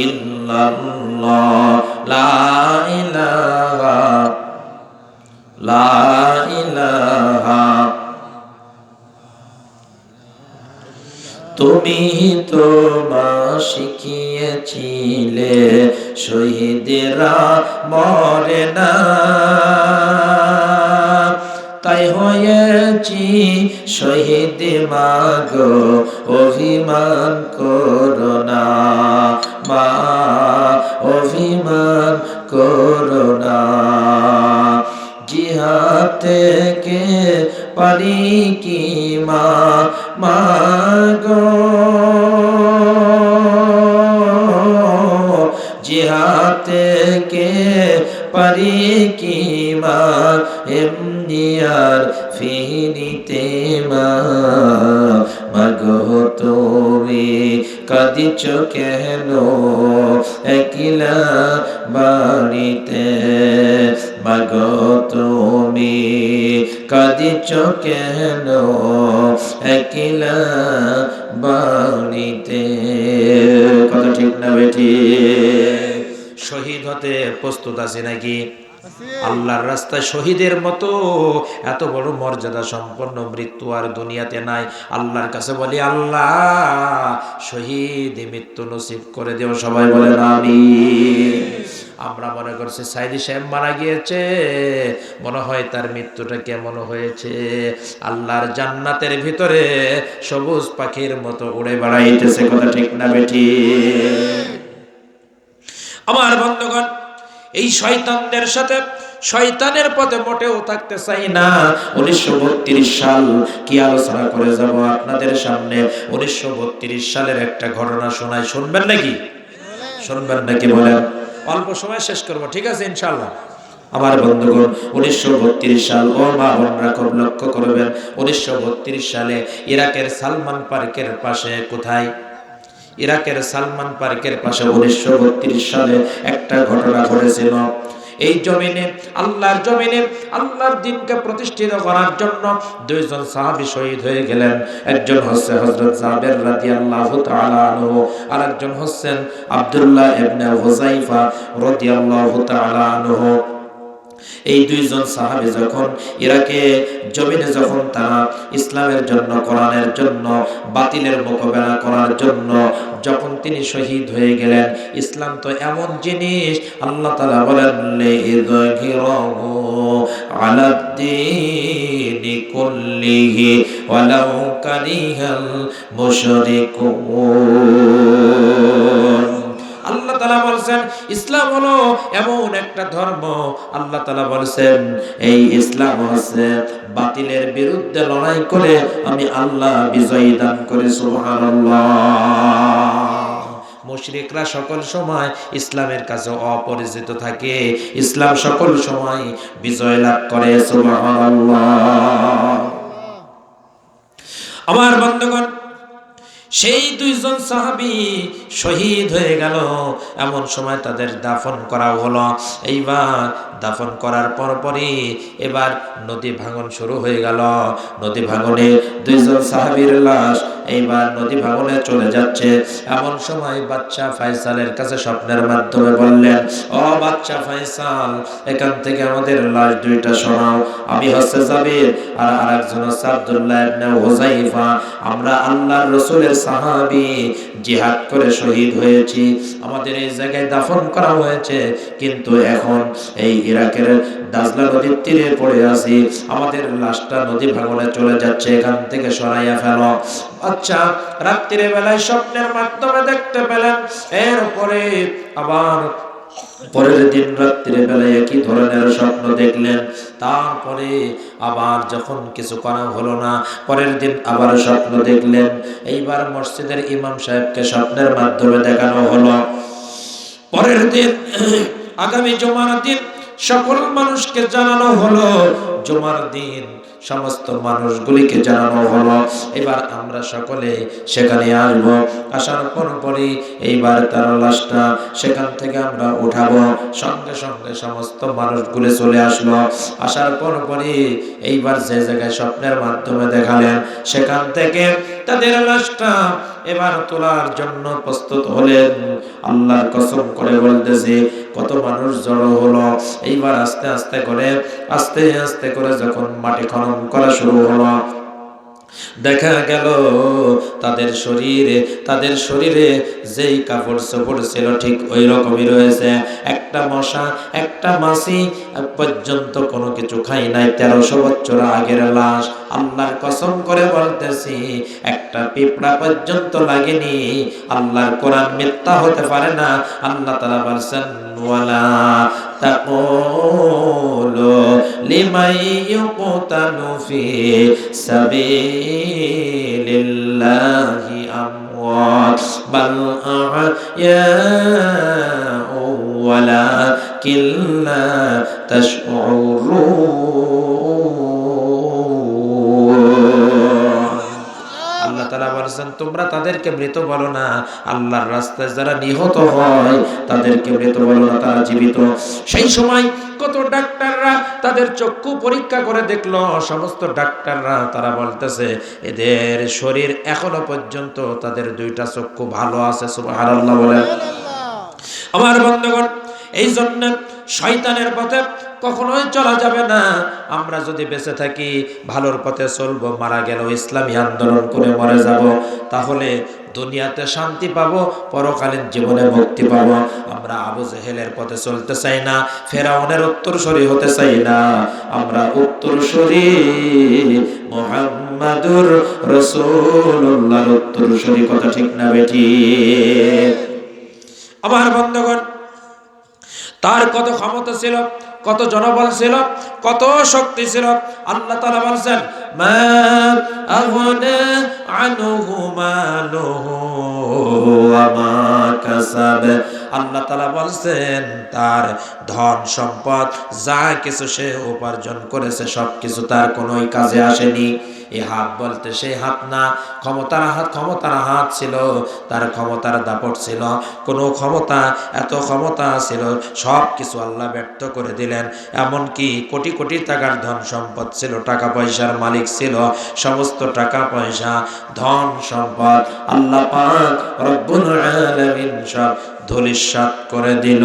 ইল্লাল্লাহ লা ইলাহা লা ইলাহা। তুমি তো মা শিখিয়েছিলে শহীদেরা মরে না, তাই হয়েছি শহীদ মাগো অভিমান করো না মা, অভিমান করো না। জিহাদ থেকে পারি কি মা মাগো, জিহাদ থেকে পারি কি মা এমনি আর ফিরিতে মা। মাগো তুমি কাঁদিছ কেন একলা বাড়িতে, মাগো তুমি কাঁদিছ কেন একলা বাড়িতে। কথা ঠিক না বেঠি? শহীদ হতে প্রস্তুত আছে নাকি? আল্লাহর রাস্তায় শহীদের মতো এত বড় মর্যাদা সম্পন্ন মৃত্যু আর দুনিয়াতে নাই। আল্লাহর কাছে বলি আল্লাহ শহীদ মৃত্যু নসিব করে দেও। সবাই বলেন আমিন। আমরা মনে করছি সাইদি সাহেব মারা গিয়েছে, মনে হয় তার মৃত্যুটা কেমন হয়েছে। আল্লাহর জান্নাতের ভিতরে সবুজ পাখির মতো উড়ে বেড়াইতেছে। কথা ঠিক না বেঠি? আমার বন্ধুগণ, এই শয়তানদের সাথে শয়তানের পথে মোটেও থাকতে চাই না। 1932 সাল কি আলোচনা করে যাব আপনাদের সামনে। 1932 সালের একটা ঘটনা শোনাই, শুনবেন নাকি? শুনবেন নাকি বলেন? অল্প সময় শেষ করব, ঠিক আছে ইনশাআল্লাহ। আমার বন্ধুগণ, 1932 সাল, ও মা বোনরা খুব লক্ষ্য করবেন, 1932 সালে ইরাকের সালমান পার্কের পাশে, কোথায়? ইরাকের সালমান পার্কের পাশে 1932 সালে একটা ঘটনা ঘটেছিল। এই জমিনে, আল্লাহর জমিনে আল্লাহর দ্বীনকে প্রতিষ্ঠিত করার জন্য দুইজন সাহাবী শহীদ হয়ে গেলেন। একজন হচ্ছে হযরত জাবের রাদিয়াল্লাহু তাআলা আনহু, আর একজন হচ্ছেন আব্দুল্লাহ ইবনে হুযাইফা রাদিয়াল্লাহু তাআলা আনহু। এই দুইজন সাহাবী যখন ইরাকে জমিনে, যখন তারা ইসলামের জন্য, কোরআনের জন্য, বাতিলের মোকাবেলা করার জন্য যখন তিনি শহীদ হয়ে গেলেন। ইসলাম তো এমন জিনিস, আল্লাহ তাআলা বলেন লিইযহিরাহু আলাদ-দীনি কুল্লিহি ওয়ালাউ কারিহাল মুশরিকুন। আল্লাহ তাআলা বলেন ইসলাম হলো এমন একটা ধর্ম, আল্লাহ তাআলা বলেন এই ইসলাম হচ্ছে বাতিলের বিরুদ্ধে লড়াই করে আমি আল্লাহ বিজয় দান করি। সুবহানাল্লাহ। মুশরিকরা সকল সময় ইসলামের কাছে অপরিচিত থাকে, ইসলাম সকল সময় বিজয় লাভ করে। সুবহানাল্লাহ। আমার বন্ধুগণ, সেই দুইজন সাহাবী শহীদ হয়ে গেল। এমন সময় তাদের দাফন করা হলো। এইবার দাফন করার পরপরই এবার নদী ভাঙন শুরু হয়ে গেল। নদী ভাঙনে দুইজন সাহাবীর লাশ এইবার নদী ভাঙনে চলে যাচ্ছে। এমন সময় বাচ্চা ফায়সালের কাছে স্বপ্নের মাধ্যমে বললেন, ও বাচ্চা ফায়সাল, এখান থেকে আমাদের লাশ দুইটা শোনাও। আমি হচ্ছে জাবির আর আরেকজন হচ্ছে আব্দুল্লাহ ইবনে হুযাইফা। আমরা আল্লাহর রাসূলের সাহাবী, জিহাদ করে শহীদ হয়েছি। আমাদের এই জায়গায় দাফন করা হয়েছে, কিন্তু এখন এই ইরাকের দাজলা নদীর তীরে পড়ে আছি। আমাদের লাশটা নদী ভাঙনে চলে যাচ্ছে, এখান থেকে সরাইয়া ফেলো। আচ্ছা, রাত্রির বেলায় স্বপ্নের মাধ্যমে দেখতে পেলেন। এরপরে আবার পরের দিন রাত্রির বেলায় একই ধরনের স্বপ্ন দেখলেন। তারপরে আবার যখন কিছু করা হলো না, পরের দিন আবার স্বপ্ন দেখলেন। এইবার মসজিদের ইমাম সাহেবকে স্বপ্নের মাধ্যমে দেখানো হলো। পরের দিন আগামী জুমার দিন সকল মানুষকে জানানো হলো। জুমার দিন সমস্ত মানুষগুলিকে জানানো হলো, এবার আমরা সকলে সেখানে আসবো। আসার পরই এইবার তার লাশটা সেখান থেকে আমরা উঠাবো। সঙ্গে সঙ্গে সমস্ত মানুষগুলি চলে আসলো। আসার পরই এইবার যে জায়গায় স্বপ্নের মাধ্যমে দেখালেন, সেখান থেকে তাদের লাশটা এবার তোলার জন্য প্রস্তুত হলেন। আল্লাহর কসম করে বলতেছি, কত মানুষ জড়ো হলো। এইবার আস্তে আস্তে করে যখন মাটি খনন করা শুরু হলো, দেখা গেল তাদের শরীরে যেই কাপড় চোপড় ছিল ঠিক ওই রকমই রয়েছে। একটা মশা, একটা মাছি পর্যন্ত কোনো কিছু খাই নাই। 1300 বছর আগের লাশ। আল্লাহর কসম করে বলতেছি, একটা পিঁপড়া পর্যন্ত লাগেনি। আল্লাহর কোরআন মিথ্যা হতে পারে না। আল্লাহ তাআলা বলেছেন, ওয়ালা তাকুলু লিমান ইউকতালু ফি সাবিলিল্লাহি আমওয়াত বাল আহইয়াউ ওয়ালাকিন লা তাশউরুন। আল্লাহ তাআলা বলেছেন, তোমরা তাদেরকে মৃত বলো না। আল্লাহর রাস্তায় যারা নিহত হয় তাদেরকে মৃত বলো না, তারা জীবিত। সেই সময় কত ডাক্তাররা তাদের চক্ষু পরীক্ষা করে দেখলো। সমস্ত ডাক্তাররা তারা বলতেছে, এদের শরীর এখনো পর্যন্ত তাদের দুইটা চক্ষু ভালো আছে। সুবহানাল্লাহ বলেন। আমার বন্ধুগণ, এই জন্য শয়তানের পথে কখনোই চলা যাবে না। আমরা যদি বেঁচে থাকি ভালোর পথে চলবো, মারা গেলেও ইসলামী আন্দোলন করে মরে যাব, তাহলে দুনিয়াতে শান্তি পাবো, পরকালীন জীবনে মুক্তি পাবো। আমরা আবু জেহেলের পথে চলতে চাই না, ফেরাউনের উত্তরসূরি হতে চাই না। আমরা উত্তরসূরি মুহাম্মাদুর রাসূলুল্লাহর উত্তরসূরি। কথা ঠিক না বেটি? আমার বন্ধুগণ, তার কত ক্ষমতা ছিল, কত জনবল ছিল, কত শক্তি ছিল। আল্লাহ তাআলা বলেন, মা আগনা আনহু মালুহু ওয়া মা কাসাব। আল্লাহ তাআলা বলেন, তার ধন সম্পদ যা কিছু সে উপার্জন করেছে সবকিছু তার কোনোই কাজে আসেনি। এই হাত বলতে সেই হাত না, ক্ষমতার হাত ছিল, তার ক্ষমতার দাপট ছিল। কোনো ক্ষমতা, এত ক্ষমতা ছিল, সব কিছু আল্লাহ ব্যর্থ করে দিলেন। এমনকি কোটি কোটি টাকার ধন সম্পদ ছিল, টাকা পয়সার মালিক ছিল। সমস্ত টাকা পয়সা, ধন সম্পদ আল্লাহ পাক রব্বুল আলামিন সব ধূলিসাৎ করে দিল।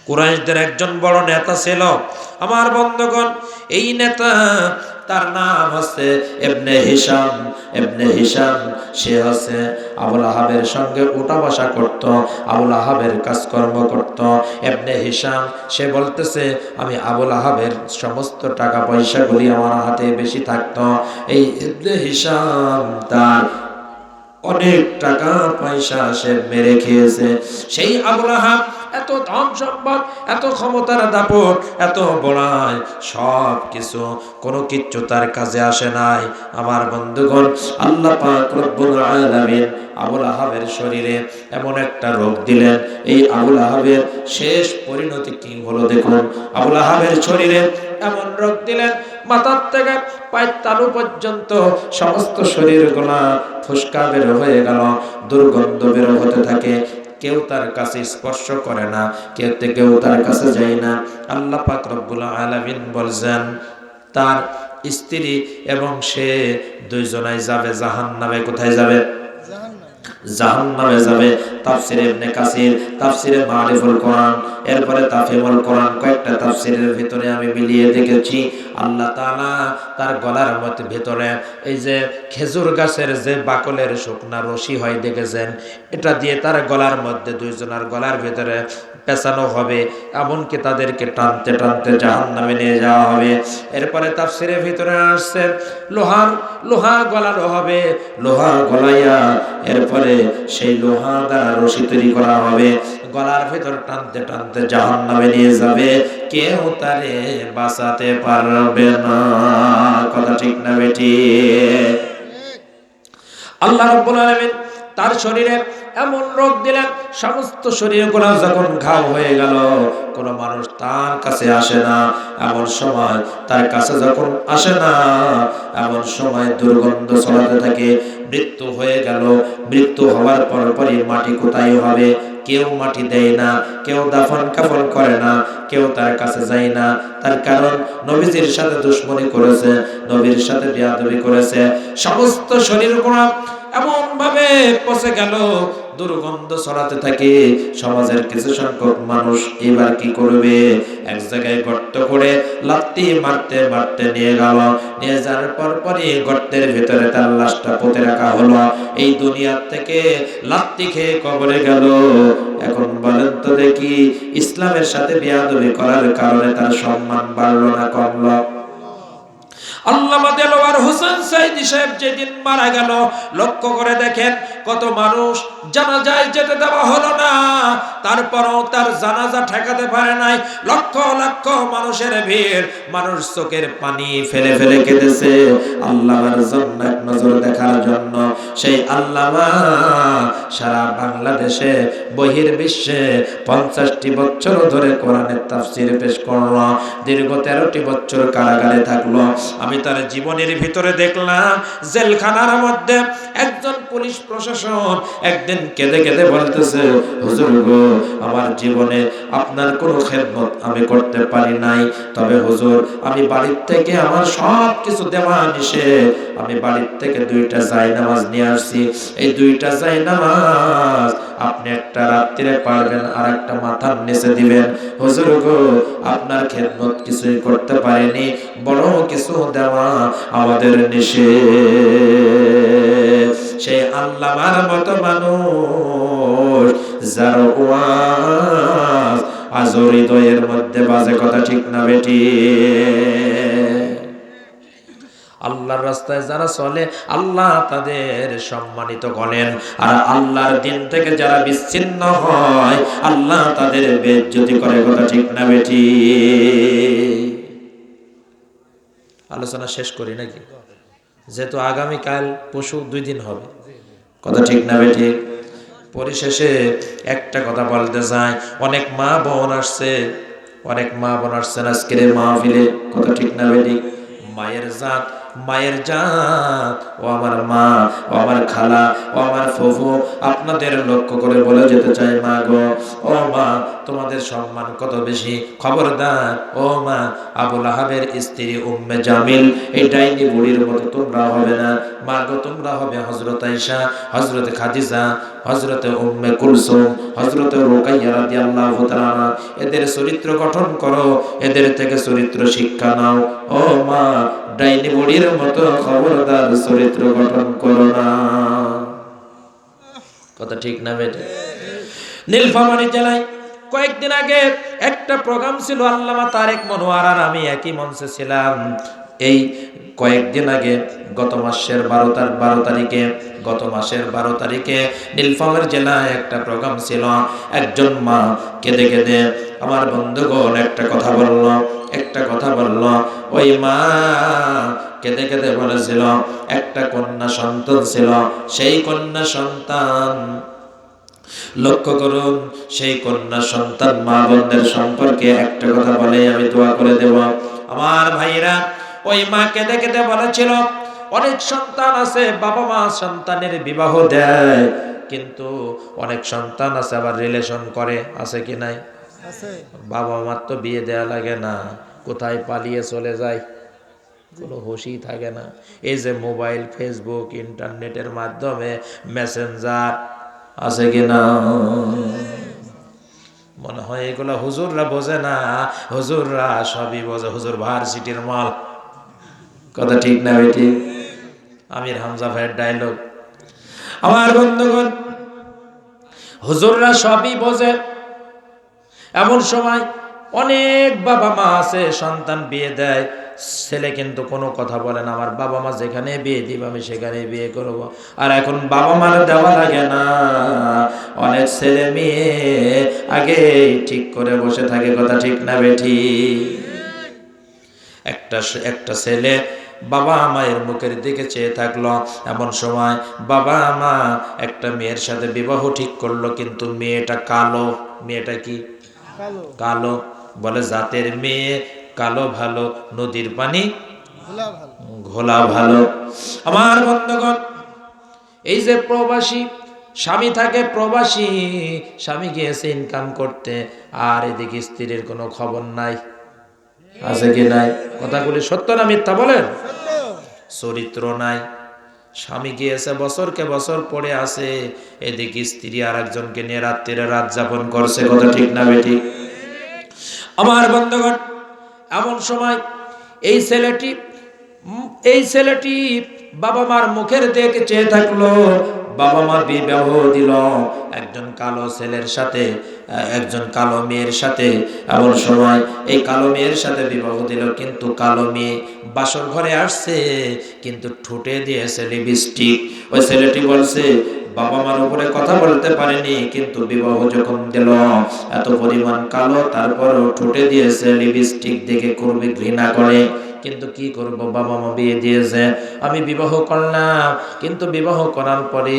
কুরাইশদের একজন বড় নেতা ছিল। আমার বন্ধুগণ, এই নেতা, তার নাম হচ্ছে ইবনে হিশাম। সে হচ্ছে আবুল আহাবের সঙ্গে উঠা বসা করত, আবুল আহাবের কাজকর্ম করত। ইবনে হিশাম সে বলতেছে, আমি আবুল আহাবের সমস্ত টাকা পয়সাগুলি আমার হাতে বেশি থাকতো। এই ইবনে হিশাম তার অনেক টাকা পয়সা সে মেরে খেয়েছে। সেই আবুল আহাব এত ধন সম্পদ, এত ক্ষমতার দাপট, এত বড়াই, সব কিছু কোনো কিচ্ছু তার কাজে আসে নাই। আমার বন্ধুগণ, আল্লাহ পাক রব্বুল আলামিন আবুল আহাবের শরীরে এমন একটা রোগ দিলেন। এই আবুল আহাবের শেষ পরিণতি কি হলো দেখুন। আবুল আহাবের শরীরে এমন রোগ দিলেন, মাথার থেকে পায়ের তালু পর্যন্ত সমস্ত শরীরগুলা ফুসকা বের হয়ে গেল, দুর্গন্ধ বের হতে থাকে। কেউ তার কাছে স্পর্শ করে না, কেউ তার কাছে যায় না। আল্লাহ পাক রব্বুল আলামিন বলছেন তার স্ত্রী এবং সে দুইজনাই যাবে জাহান্নামে। কোথায় যাবে? জাহান্নামে যাবে। তাফসিরে ইবনে কাসির, তাফসিরে মারিফুল কোরআন, এরপরে তাফহিমুল কোরআন, কয়েকটা তাফসিরের ভিতরে আমি মিলিয়ে দেখেছি আল্লাহ তাআলা তার গলার মধ্যে ভিতরে এই যে খেজুর গাছের যে বাকলের শুকনা রশি হয় দেখেছেন, এটা দিয়ে তার গলার মধ্যে দুইজনের গলার ভিতরে পেঁচানো হবে, এমনকি তাদেরকে টানতে টানতে জাহান্নামে নিয়ে যাওয়া হবে। এরপরে তাফসিরের ভিতরে আসছে লোহা গলানো হবে, লোহা গলাইয়া এরপরে সেই লোহা দ্বারা রশি তৈরি করা হবে, গলার ভিতর টানতে টানতে জাহান্নামে নিয়ে যাবে, কেউ তারে বাঁচাতে পারবে না। কথা ঠিক না বেটি? আল্লাহ রাব্বুল আলামিন তার শরীরে এমন রোগ দিলেন, সমস্ত শরীরগুলো যখন ঘাও হয়ে গেল, কোন মানুষ তার কাছে আসে না। এমন সময় তার কাছে যখন আসে না, এমন সময় দুর্গন্ধ ছড়াতে থাকে। মৃত্যু হয়ে গেল, মৃত্যু হওয়ার পরপরই মাটি কোথায় হবে? কেউ মাটি দেয় না, কেউ দাফন কাফন করে না, কেউ তার কাছে যায় না। তার কারণ নবীজির সাথে দুশমনি করেছে, নবীর সাথে বেয়াদবি করেছে। সমস্ত শরীরগুলো এমন ভাবে পচে গেল, দুর্গন্ধ ছড়াতে থাকে। সমাজের কিছু সংখ্যক মানুষ এবার কি করবে? এক জায়গায় গর্ত করে লাত্তি মারতে মারতে নিয়ে গেল, নিয়ে যাওয়ার পরপরই গর্তের ভিতরে তার লাশটা পুঁতে রাখা হলো। এই দুনিয়ার থেকে লাত্তি খেয়ে কবরে গেল। এখন বলেন তো দেখি, ইসলামের সাথে বেয়াদবি করার কারণে তার সম্মান বাড়লো না কমলো? আল্লামা দেলোয়ার হোসেন সাইদি সাহেব যেদিন মারা গেল, লক্ষ্য করে দেখেন কত মানুষ জানাজায় যেতে দেওয়া হলো না, তারপরও তার জানাজা ঠেকাতে পারে নাই। লক্ষ লক্ষ মানুষের ভিড়, মানুষ চোখের পানি ফেলে ফেলে কেঁদেছে আল্লামার জন্য, এক নজর দেখার জন্য। সেই আল্লামা সারা বাংলাদেশে বহির্বিশ্বে 50টি বছর ধরে কোরআনের তাফসীর পেশ করলো, দীর্ঘ 13টি বছর কারাগারে থাকলো। আমি তার জীবনের ভিতরে দেখলাম জেলখানার মধ্যে একজন পুলিশ প্রশাসন একদিন কেঁদে কেঁদে বলতেছে, হুজুর গো, আমার জীবনে আপনার কোনো খেদমত আমি করতে পারি নাই, তবে হুজুর আমি বাড়ির থেকে আমার সব কিছু দেওয়া নিষেধ, আমি বাড়ির থেকে 2টা জায়নামাজ নিয়ে আসছি। এই 2টা জায়নামাজ আপনি একটা রাত্রিরে পারবেন আর একটা মাথার নিচে দিবেন। হুজুর গো, আপনার খেদমত কিছুই করতে পারিনি, বড় কিছু দেওয়া আমাদের নিষেধ। সেই আল্লামার মতো মানুষ যার ওয়াজ আজ হৃদয়ের মধ্যে বাজে। কথা ঠিক না বেটি? আল্লাহর রাস্তায় যারা চলে আল্লাহ তাদের সম্মানিত করেন, আর আল্লাহর দিন থেকে যারা বিচ্ছিন্ন হয় আল্লাহ তাদের বেইজ্জতি করে। কথা ঠিক না বেটি? আলোচনা শেষ করি নাকি? যেহেতু আগামীকাল পরশু 2 দিন হবে। কথা ঠিক না বেটি? পরিশেষে একটা কথা বলতে চাই, অনেক মা বোন আসছেন আজকের মাহফিলে। কথা ঠিক না বেটি? মায়ের জাত ও আমার মা, ও আমার খালা, ও আমার ফুফু, আপনাদের লক্ষ্য করে বলে যেতে চাই, মা গো, ও মা, তোমাদের সম্মান কত বেশি। খবরদার ও মা, আবুল আহাবের স্ত্রী উম্মে জামিল এই ডাইনি বুড়ির মতো তোমরা হবে না। মা গো, তোমরা হবে হযরত আয়েশা, হযরত খাদিজা, হযরত উম্মে কুলসুম, হযরত রুকাইয়া রাদিয়াল্লাহু তাআলা। এদের চরিত্র গঠন করো, এদের থেকে চরিত্র শিক্ষা নাও। ও মা, ডাইনি বুড়ির মতো খবরদার চরিত্র গঠন করো না। কথা ঠিক না বেটে? নীলফামারী জেলায় কয়েকদিন আগে একটা প্রোগ্রাম ছিল, আল্লামা তারেক মনোয়ার আর আমি একই মঞ্চে ছিলাম। এই কয়েকদিন আগে গত মাসের 12 তারিখে নীলফামারী জেলায় একটা প্রোগ্রাম ছিল। একজন মা কেঁদে কেঁদে আমার বন্ধুগণ একটা কথা বলল। ওই মা কেঁদে কেঁদে বলেছিল একটা কন্যা সন্তান ছিল, সেই কন্যা সন্তান, লক্ষ্য করুন, সেই কন্যা সন্তান মা বোনদের সম্পর্কে একটা কথা বলে আমি দোয়া করে দেব। আমার ভাইরা, ওই মা কেঁদে কেঁদে বলেছিল, অনেক সন্তান আছে বাবা মা সন্তানের বিবাহ দেয়, কিন্তু অনেক সন্তান আছে আবার রিলেশন করে, আছে কি নাই? বাবা মার তো বিয়ে দেয়া লাগে না, কোথায় পালিয়ে চলে যায়, কোনো হুঁশই থাকে না। এই যে মোবাইল, ফেসবুক, ইন্টারনেটের মাধ্যমে মেসেঞ্জার, আছে কি না? মনে হয় এগুলো হুজুররা বোঝে না, হুজুররা সবই বোঝে, হুজুর ভার্সিটির মাল। কথা ঠিক না বেটি? আমির হামজা ভাইয়ের ডায়লগ। আমার বন্ধুগণ, হুজুররা সবই বোঝে। এমন সময় অনেক বাবা মা আছে সন্তান বিয়ে দেয়, ছেলে কিন্তু কোনো কথা বলে না, আমার বাবা মা যেখানে বিয়ে দিব আমি সেখানে বিয়ে করব। আর এখন বাবা মার দেওয়া লাগে না, অনেক ছেলে মেয়ে আগে ঠিক করে বসে থাকে। কথা ঠিক না বেঠি? একটা ছেলে বাবা মায়ের মুখের দিকে চেয়ে থাকলো, এমন সময় বাবা মা একটা মেয়ের সাথে বিবাহ ঠিক করলো, কিন্তু মেয়েটা কালো। মেয়েটা কি? কালো। বলে জাতের মেয়ে কালো ভালো, নদীর পানি ঘোলা ভালো। আমার বন্ধুগণ, এই যে প্রবাসী স্বামী থাকে, প্রবাসী স্বামী গিয়েছে ইনকাম করতে, আর এদিকে স্ত্রীর কোনো খবর নাই, আছে কি নাই? কথাগুলি সত্য না মিথ্যা বলেন? চরিত্র নাই। স্বামী গিয়েছে বছরকে বছর পড়ে আছে, এদিকে স্ত্রী আর একজনকে নিয়ে রাত্রিরে রাত যাপন করছে। কথা ঠিক না বেটি? আমার বন্ধুগণ, এমন সময় এই ছেলেটি বাবা মার মুখের দিকে চেয়ে থাকলো, বাবা মা বিবাহ দিল একজন কালো ছেলের সাথে, একজন কালো মেয়ের সাথে। এমন সময় এই কালো মেয়ের সাথে বিবাহ দিল, কিন্তু কালো মেয়ে বাসর ঘরে আসছে, কিন্তু ঠোঁটে দিয়েছে লিপস্টিক। ওই ছেলেটি বলছে, বাবা মার উপরে কথা বলতে পারেনি, কিন্তু বিবাহ যখন দিল এত পরিমাণ কালো, তারপরও ঠোঁটে দিয়েছে লিপস্টিক, দেখে খুবই ঘৃণা করে। কিন্তু কি করব, বাবা মা বিয়ে দিয়েছে, আমি বিবাহ করলাম, কিন্তু বিবাহ করার পরে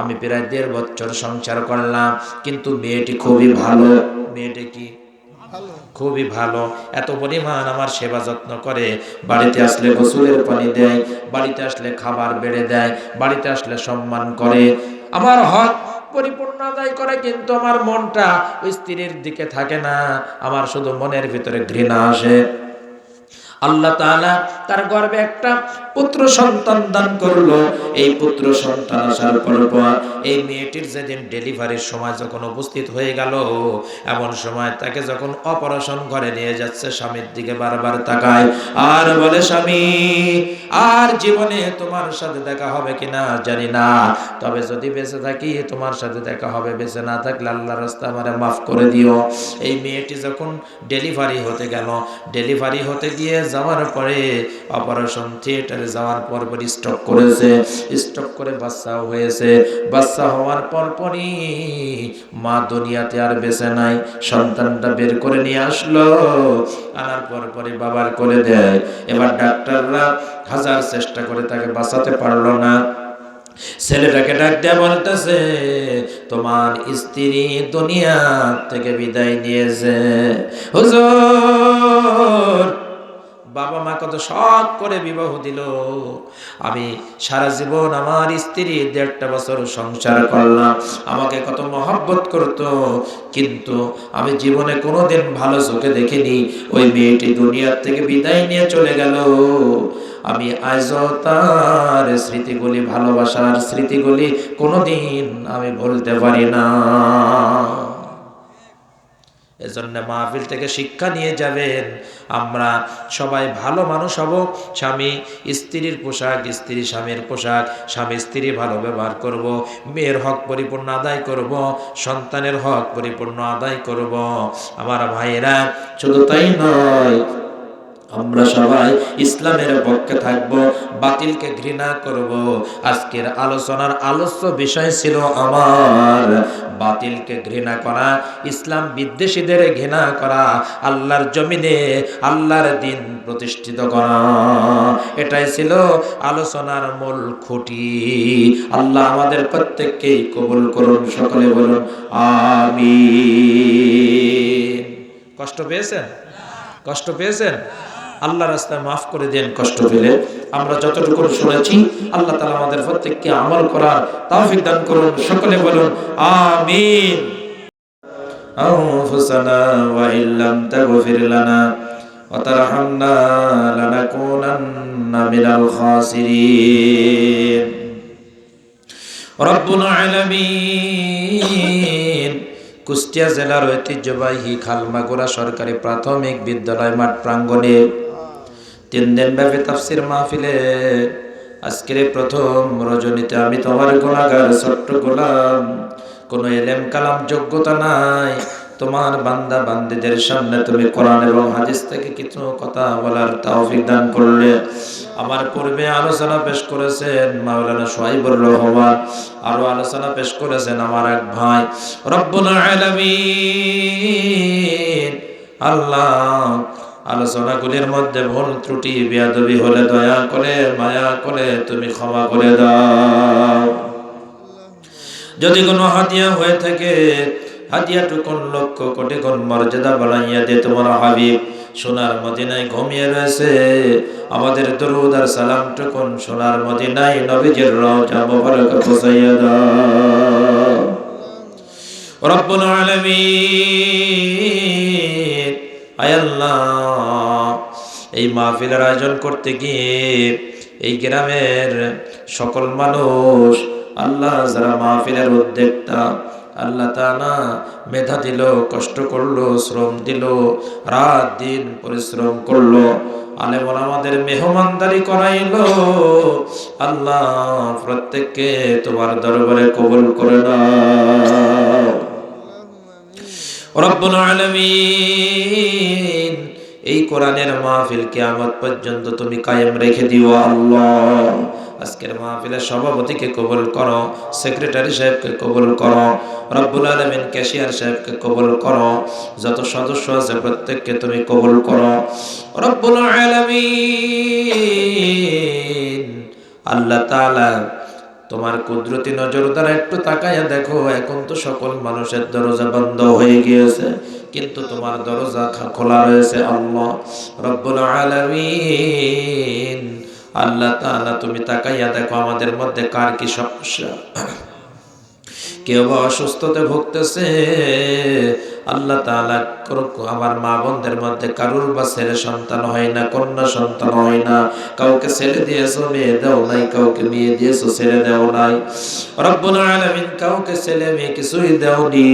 আমি প্রায় 1.5 বছর সংসার করলাম, কিন্তু মেয়েটি খুবই ভালো। মেয়েটি কি? খুবই ভালো। এত পরিমাণ আমার সেবা যত্ন করে, বাড়িতে আসলে গোসলের পানি দেয়, বাড়িতে আসলে খাবার বেড়ে দেয়, বাড়িতে আসলে সম্মান করে, আমার হক পরিপূর্ণ আদায় করে, কিন্তু আমার মনটা ওই স্ত্রীর দিকে থাকে না, আমার শুধু মনের ভিতরে ঘৃণা আসে। আল্লাহ তাআলা তার গর্ভে একটা পুত্র সন্তান দান করলো। এই পুত্র সন্তান আসার পর এই মেয়েটির যেদিন ডেলিভারির সময় যখন উপস্থিত হয়ে গেল, এমন সময় তাকে যখন অপারেশন ঘরে নিয়ে যাচ্ছে, স্বামীর দিকে বারবার তাকায় আর বলে, স্বামী, আর জীবনে তোমার সাথে দেখা হবে কিনা জানি না, তবে যদি বেঁচে থাকি তোমার সাথে দেখা হবে, বেঁচে না থাকলে আল্লাহর রাস্তায় আমারে মাফ করে দিও। এই মেয়েটি যখন ডেলিভারি হতে গেল, ডেলিভারি হতে গিয়ে যাওয়ার পরে অপারেশন থিয়েটারে যাওয়ার পর স্ট্রোক করেছে, স্ট্রোক করে বাচ্চাও হয়েছে। বাচ্চা হওয়ার পরই মা দুনিয়াতে আর বেঁচে নাই, সন্তানটা বের করে নিয়ে আসলো, আনার পরে বাবার কোলে দেয়। এবার ডাক্তাররা হাজার চেষ্টা করে তাকে বাঁচাতে পারলো না। ছেলেটাকে ডাক দেয়া বলতেছে, তোমার স্ত্রী দুনিয়া থেকে বিদায় নিয়েছে। হুজুর, বাবা মা কত শখ করে বিবাহ দিল, আমি সারা জীবন আমার স্ত্রী 1.5 বছর সংসার করলাম, আমাকে কত মহব্বত করত, কিন্তু আমি জীবনে কোনোদিন ভালো চোখে দেখিনি। ওই মেয়েটি দুনিয়ার থেকে বিদায় নিয়ে চলে গেল, আমি আজও তার স্মৃতিগুলি, ভালোবাসার স্মৃতিগুলি কোনোদিন আমি ভুলতে পারি না। এজন্য মাহফিল থেকে শিক্ষা নিয়ে যাবেন, আমরা সবাই ভালো মানুষ হব। স্বামী স্ত্রীর পোশাক, স্ত্রী স্বামীর পোশাক, স্বামী স্ত্রী ভালো ব্যবহার করব, মেয়ের হক পরিপূর্ণ আদায় করব, সন্তানের হক পরিপূর্ণ আদায় করব। আমার ভাইয়েরা, শুধু তাই নয়, আমরা সবাই ইসলামের পক্ষে থাকব, বাতিলকে ঘৃণা করব। আজকের আলোচনার আলোচ্য বিষয় ছিল আমার বাতিলকে ঘৃণা করা, ইসলাম বিদ্বেষীদের ঘৃণা করা, আল্লাহর জমিনে আল্লাহর দ্বীন প্রতিষ্ঠিত করা। এটাই ছিল আলোচনার মূল খুঁটি। আল্লাহ আমাদের প্রত্যেককেই কবুল করুন, সকলে বলুন আমিন। কষ্ট পেয়েছেন? কষ্ট পেয়েছেন? আল্লাহ রাস্তায় মাফ করে দেন কষ্ট পেলে। আমরা যতটুকু শুনেছি আল্লাহ তাআলা আমাদের প্রত্যেককে আমল করার তৌফিক দান করুন। সকলে বলুন আমিন। أنفسنا وإن لم تغفر لنا وترحمنا لنكونن من الخاسرين رب العالمين কুষ্টিয়া জেলার ঐতিহ্যবাহী খালমাগুড়া সরকারি প্রাথমিক বিদ্যালয় মাঠ প্রাঙ্গণে 3 দিন ব্যাপী তাফসীর মাহফিলে আজকের প্রথম রজনীতে আমি তোমার গুনাহগার ছোট্ট গোলাম, কোনো ইলম কালাম যোগ্যতা নাই, তোমার বান্দা বান্দীদের সামনে তুমি কোরআন এবং হাদিস থেকে কিছু কথা বলার তৌফিক দান করলে। আমার পূর্বে আলোচনা পেশ করেছেন মাওলানা সোহাইবুর রহমান, আরো আলোচনা পেশ করেছেন আমার এক ভাই। রব্বুল আলামিন আল্লাহ, আলোচনাগুলির মধ্যে ভুল ত্রুটি বেয়াদবি হলে দয়া করে মায়া করে তুমি ক্ষমা করে দাও। যদি কোনো হাদিয়া হয়ে থাকে, হাদিয়াটুকুন লক্ষ কোটি গুণ মর্যাদা বাড়াইয়া দে। তোমার হাবিব সোনার মদিনায় ঘুমিয়ে রয়েছে, আমাদের দরুদ আর সালামটুকুন সোনার মদিনায় নবীজির রওজা মুবারকে পৌঁছাইয়া দাও। রব্বুল আলামিন আয় আল্লাহ, এই মাহফিলের আয়োজন করতে গিয়ে এই গ্রামের সকল মানুষ আল্লাহ যারা মাহফিলের উদ্যোক্তা, আল্লাহ তাআলা মেধা দিল, কষ্ট করলো, শ্রম দিল, রাত দিন পরিশ্রম করলো, আলেম ওলামাদের মেহমানদারি করাইলো, আল্লাহ প্রত্যেককে তোমার দরবারে কবুল করে নাও। রব্বুল আলামিন এই কোরআনের মাহফিল কিয়ামত পর্যন্ত তুমি কায়েম রেখে দিও আল্লাহ। আজকের মাহফিলের সভাপতিকে কবুল করো, সেক্রেটারি সাহেবকে কবুল করো, রব্বুল আলামিন ক্যাশিয়ার সাহেবকে কবুল করো, যত সদস্য আছে প্রত্যেককে তুমি কবুল করো রব্বুল আলামিন। আল্লাহ তাআলা তোমার কুদরতি নজর দ্বারা একটু তাকায়া দেখো, এখন তো সকল মানুষের দরজা বন্ধ হয়ে গিয়েছে, কিন্তু তোমার দরজা খোলা রয়েছে আল্লাহ রব্বুল আলামিন। আল্লাহ তাআলা তুমি তাকাইয়া দেখো আমাদের মধ্যে কার কি সমস্যা, কেউ বা অসুস্থতে ভুগতেছে, আল্লাহ তাআলা আমার মা বোনদের মধ্যে কারুর বা ছেলে সন্তান হয় না, কন্যা সন্তান হয় না, কাউকে ছেলে দিয়েছো মেয়ে দাও নাই, কাউকে মেয়ে দিয়েছো ছেলে দাও নাই, রব্বুল আলামিন কাউকে ছেলে মেয়ে কিছুই দাওনি।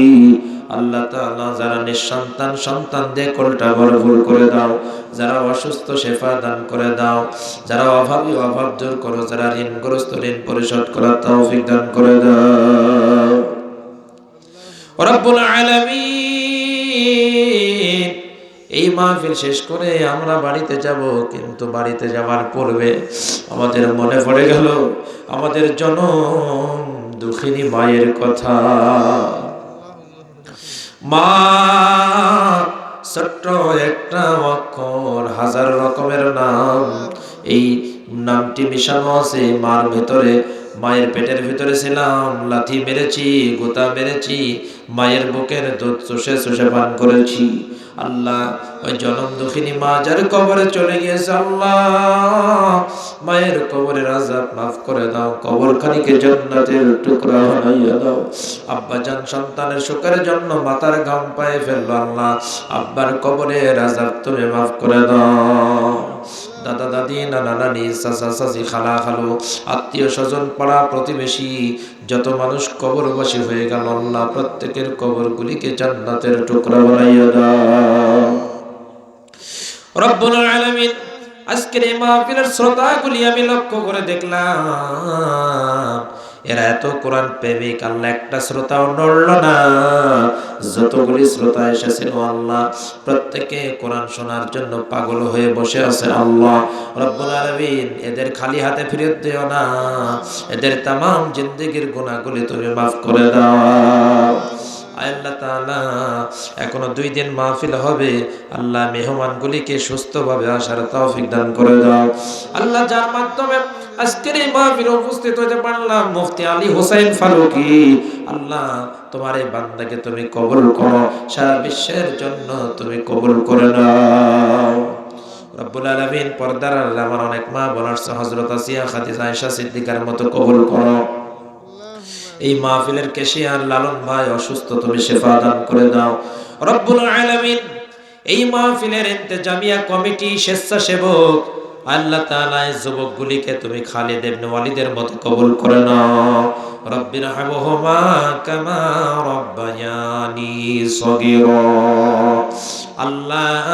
আল্লাহ তাআলা যারা নিঃসন্তান সন্তান দিয়ে কোলটা ভরপুর করে দাও, যারা অসুস্থ শেফা দান করে দাও, যারা অভাবী অভাব দূর করো, যারা ঋণগ্রস্ত ঋণ পরিশোধ করার তৌফিক দান করে দাও রব্বুল আলামিন। এই মাহফিল শেষ করে আমরা বাড়িতে যাব, কিন্তু বাড়িতে যাওয়ার পূর্বে আমাদের মনে পড়ে গেল আমাদের জনম দুঃখিনী মায়ের কথা। মা ছোট্ট একটা অক্ষর, হাজার রকমের নাম, এই নামটি মিশানো আছে মার ভেতরে। মায়ের পেটের ভিতরে ছিলাম, লাথি মেরেছি, গোতা মেরেছি, মায়ের বুকের দুধ চুষে চুষে পান করেছি। আল্লাহ ওই জনম দুঃখিনী মা যার কবরে চলে গিয়েছে, আল্লাহ মায়ের কবরের আযাব মাফ করে দাও, কবরখানিকে জান্নাতের টুকরা বানাইয়া দাও। আব্বা জান সন্তানের সুখের জন্য মাথার ঘাম পায়ে ফেললো, আল্লাহ আব্বার কবরের আযাব তুমি মাফ করে দাও। দাদা দাদি নানা নানি চাচা চাচি খালা খালু আত্মীয় স্বজন পাড়া প্রতিবেশী যত মানুষ কবরবাসী হয়ে গেল, আল্লাহ প্রত্যেকের কবরগুলিকে জান্নাতের টুকরা বানাইয়া দাও রব্বুল আলামিন। আজকের এই মাহফিলের শ্রোতাগুলি আমি লক্ষ্য করে দেখলাম এরা এত কোরআন প্রেমিক, আল্লাহ একটা শ্রোতাও নড়ল না। যতগুলি শ্রোতা এসেছিল আল্লাহ প্রত্যেকে কোরআন শোনার জন্য পাগল হয়ে বসে আছে। আল্লাহ রব্বুল আলামিন এদের খালি হাতে ফিরত দিও না, এদের তামাম জিন্দেগির গুনাহগুলি তুমি মাফ করে দাও। আল্লাহ তাআলা এখনো 2 দিন মাহফিল হবে, আল্লাহ মেহমানগুলিকে সুস্থভাবে আসার তৌফিক দান করে দাও। আল্লাহ যার মাধ্যমে আজকের এই মাহফিলে উপস্থিত হতে পারলাম, মুফতি আলী হোসেন ফারুকী, আল্লাহ তোমার এই বান্দাকে তুমি কবুল করো, সারা বিশ্বের জন্য তুমি কবুল করে নাও রব্বুল আলামিন পর্দার আড়ালে আমার অনেক মা বোন আছে, হযরত আসিয়া, খাদিজা, আয়েশা সিদ্দিকার মতো কবুল করো। এই মাহফিলের কেশিয়ার লালন ভাই অসুস্থ, তুমি শিফা দান করে দাও রব্বুল আলামিন। এই মাহফিলের ইন্তেজামিয়া কমিটি, স্বেচ্ছাসেবক, আল্লাহ তাআলা এই যুবকগুলিকে তুমি খালিদ ইবনে ওয়ালিদের মতো কবুল করে নাও। রব্বিরহামহুমা কামা রব্বায়ানি সগীরা। আল্লাহ,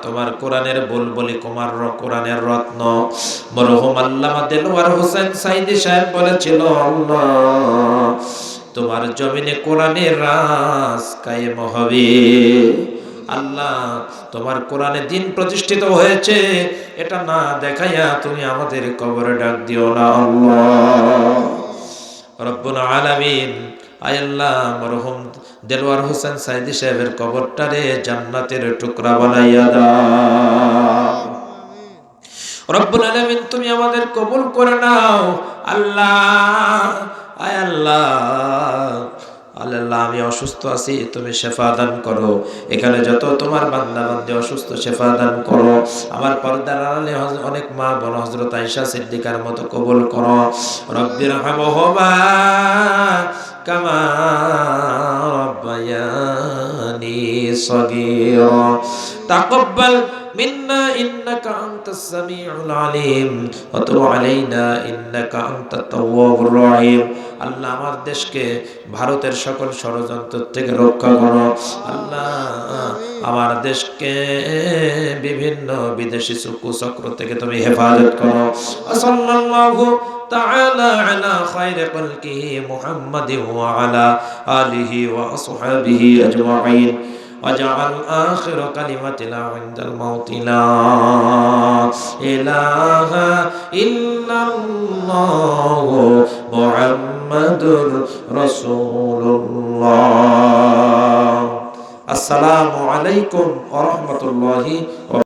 তোমার কোরআনের বুলবুলি, কোরআনের রত্ন মরহুম আল্লামা দেলওয়ার হোসেন সাইদি সাহেব বলেছিল, আল্লাহ তোমার জমিনে কোরআনের রাজ কায়েম হবে। আল্লাহ, তোমার কোরআনে দিন প্রতিষ্ঠিত হয়েছে, এটা না দেখাইয়া তুমি আমাদের কবরে ডাক দিও না আল্লাহ রব্বুল আলামিন। আয় আল্লাহ, মরহুম দেলওয়ার হোসেন সাইদি সাহেবের কবরটারে জান্নাতের টুকরা বানাইয়া দাও রব্বুল আলামিন। তুমি আমাদের কবুল করে নাও আল্লাহ। আয় আল্লাহ, আল্লাহ আমি অসুস্থ আছি, তুমি শেফা দান করো। এখানে যত তোমার বান্দা বান্দী অসুস্থ, শেফা দান করো। আমার পর্দার আড়ালে অনেক মা বোন হযরত আয়েশা সিদ্দিকার মতো কবুল করো। রব্বিরহামহুমা কামা রব্বায়ানি সগীরা। তাকাব্বাল মিন্না ইন্নাকা আনতাস সামিউল আলিম ওয়া তুব আলাইনা ইন্নাকা আনতাত তাওয়াবুর রহিম। আল্লাহ, আমার দেশকে ভারতের সকল ষড়যন্ত্র থেকে রক্ষা করো আল্লাহ। আমার দেশকে বিভিন্ন বিদেশি কুচক্র থেকে তুমি হেফাজত করো। সাল্লাল্লাহু তাআলা আলা খায়রি খালকিহি মুহাম্মাদিন ওয়া আলা আলিহি ওয়া আসহাবিহি আজমাইন। واجعل آخر كلمتنا عند الموت لا إله إلا الله محمد رسول الله। السلام عليكم ورحمة الله وبركاته।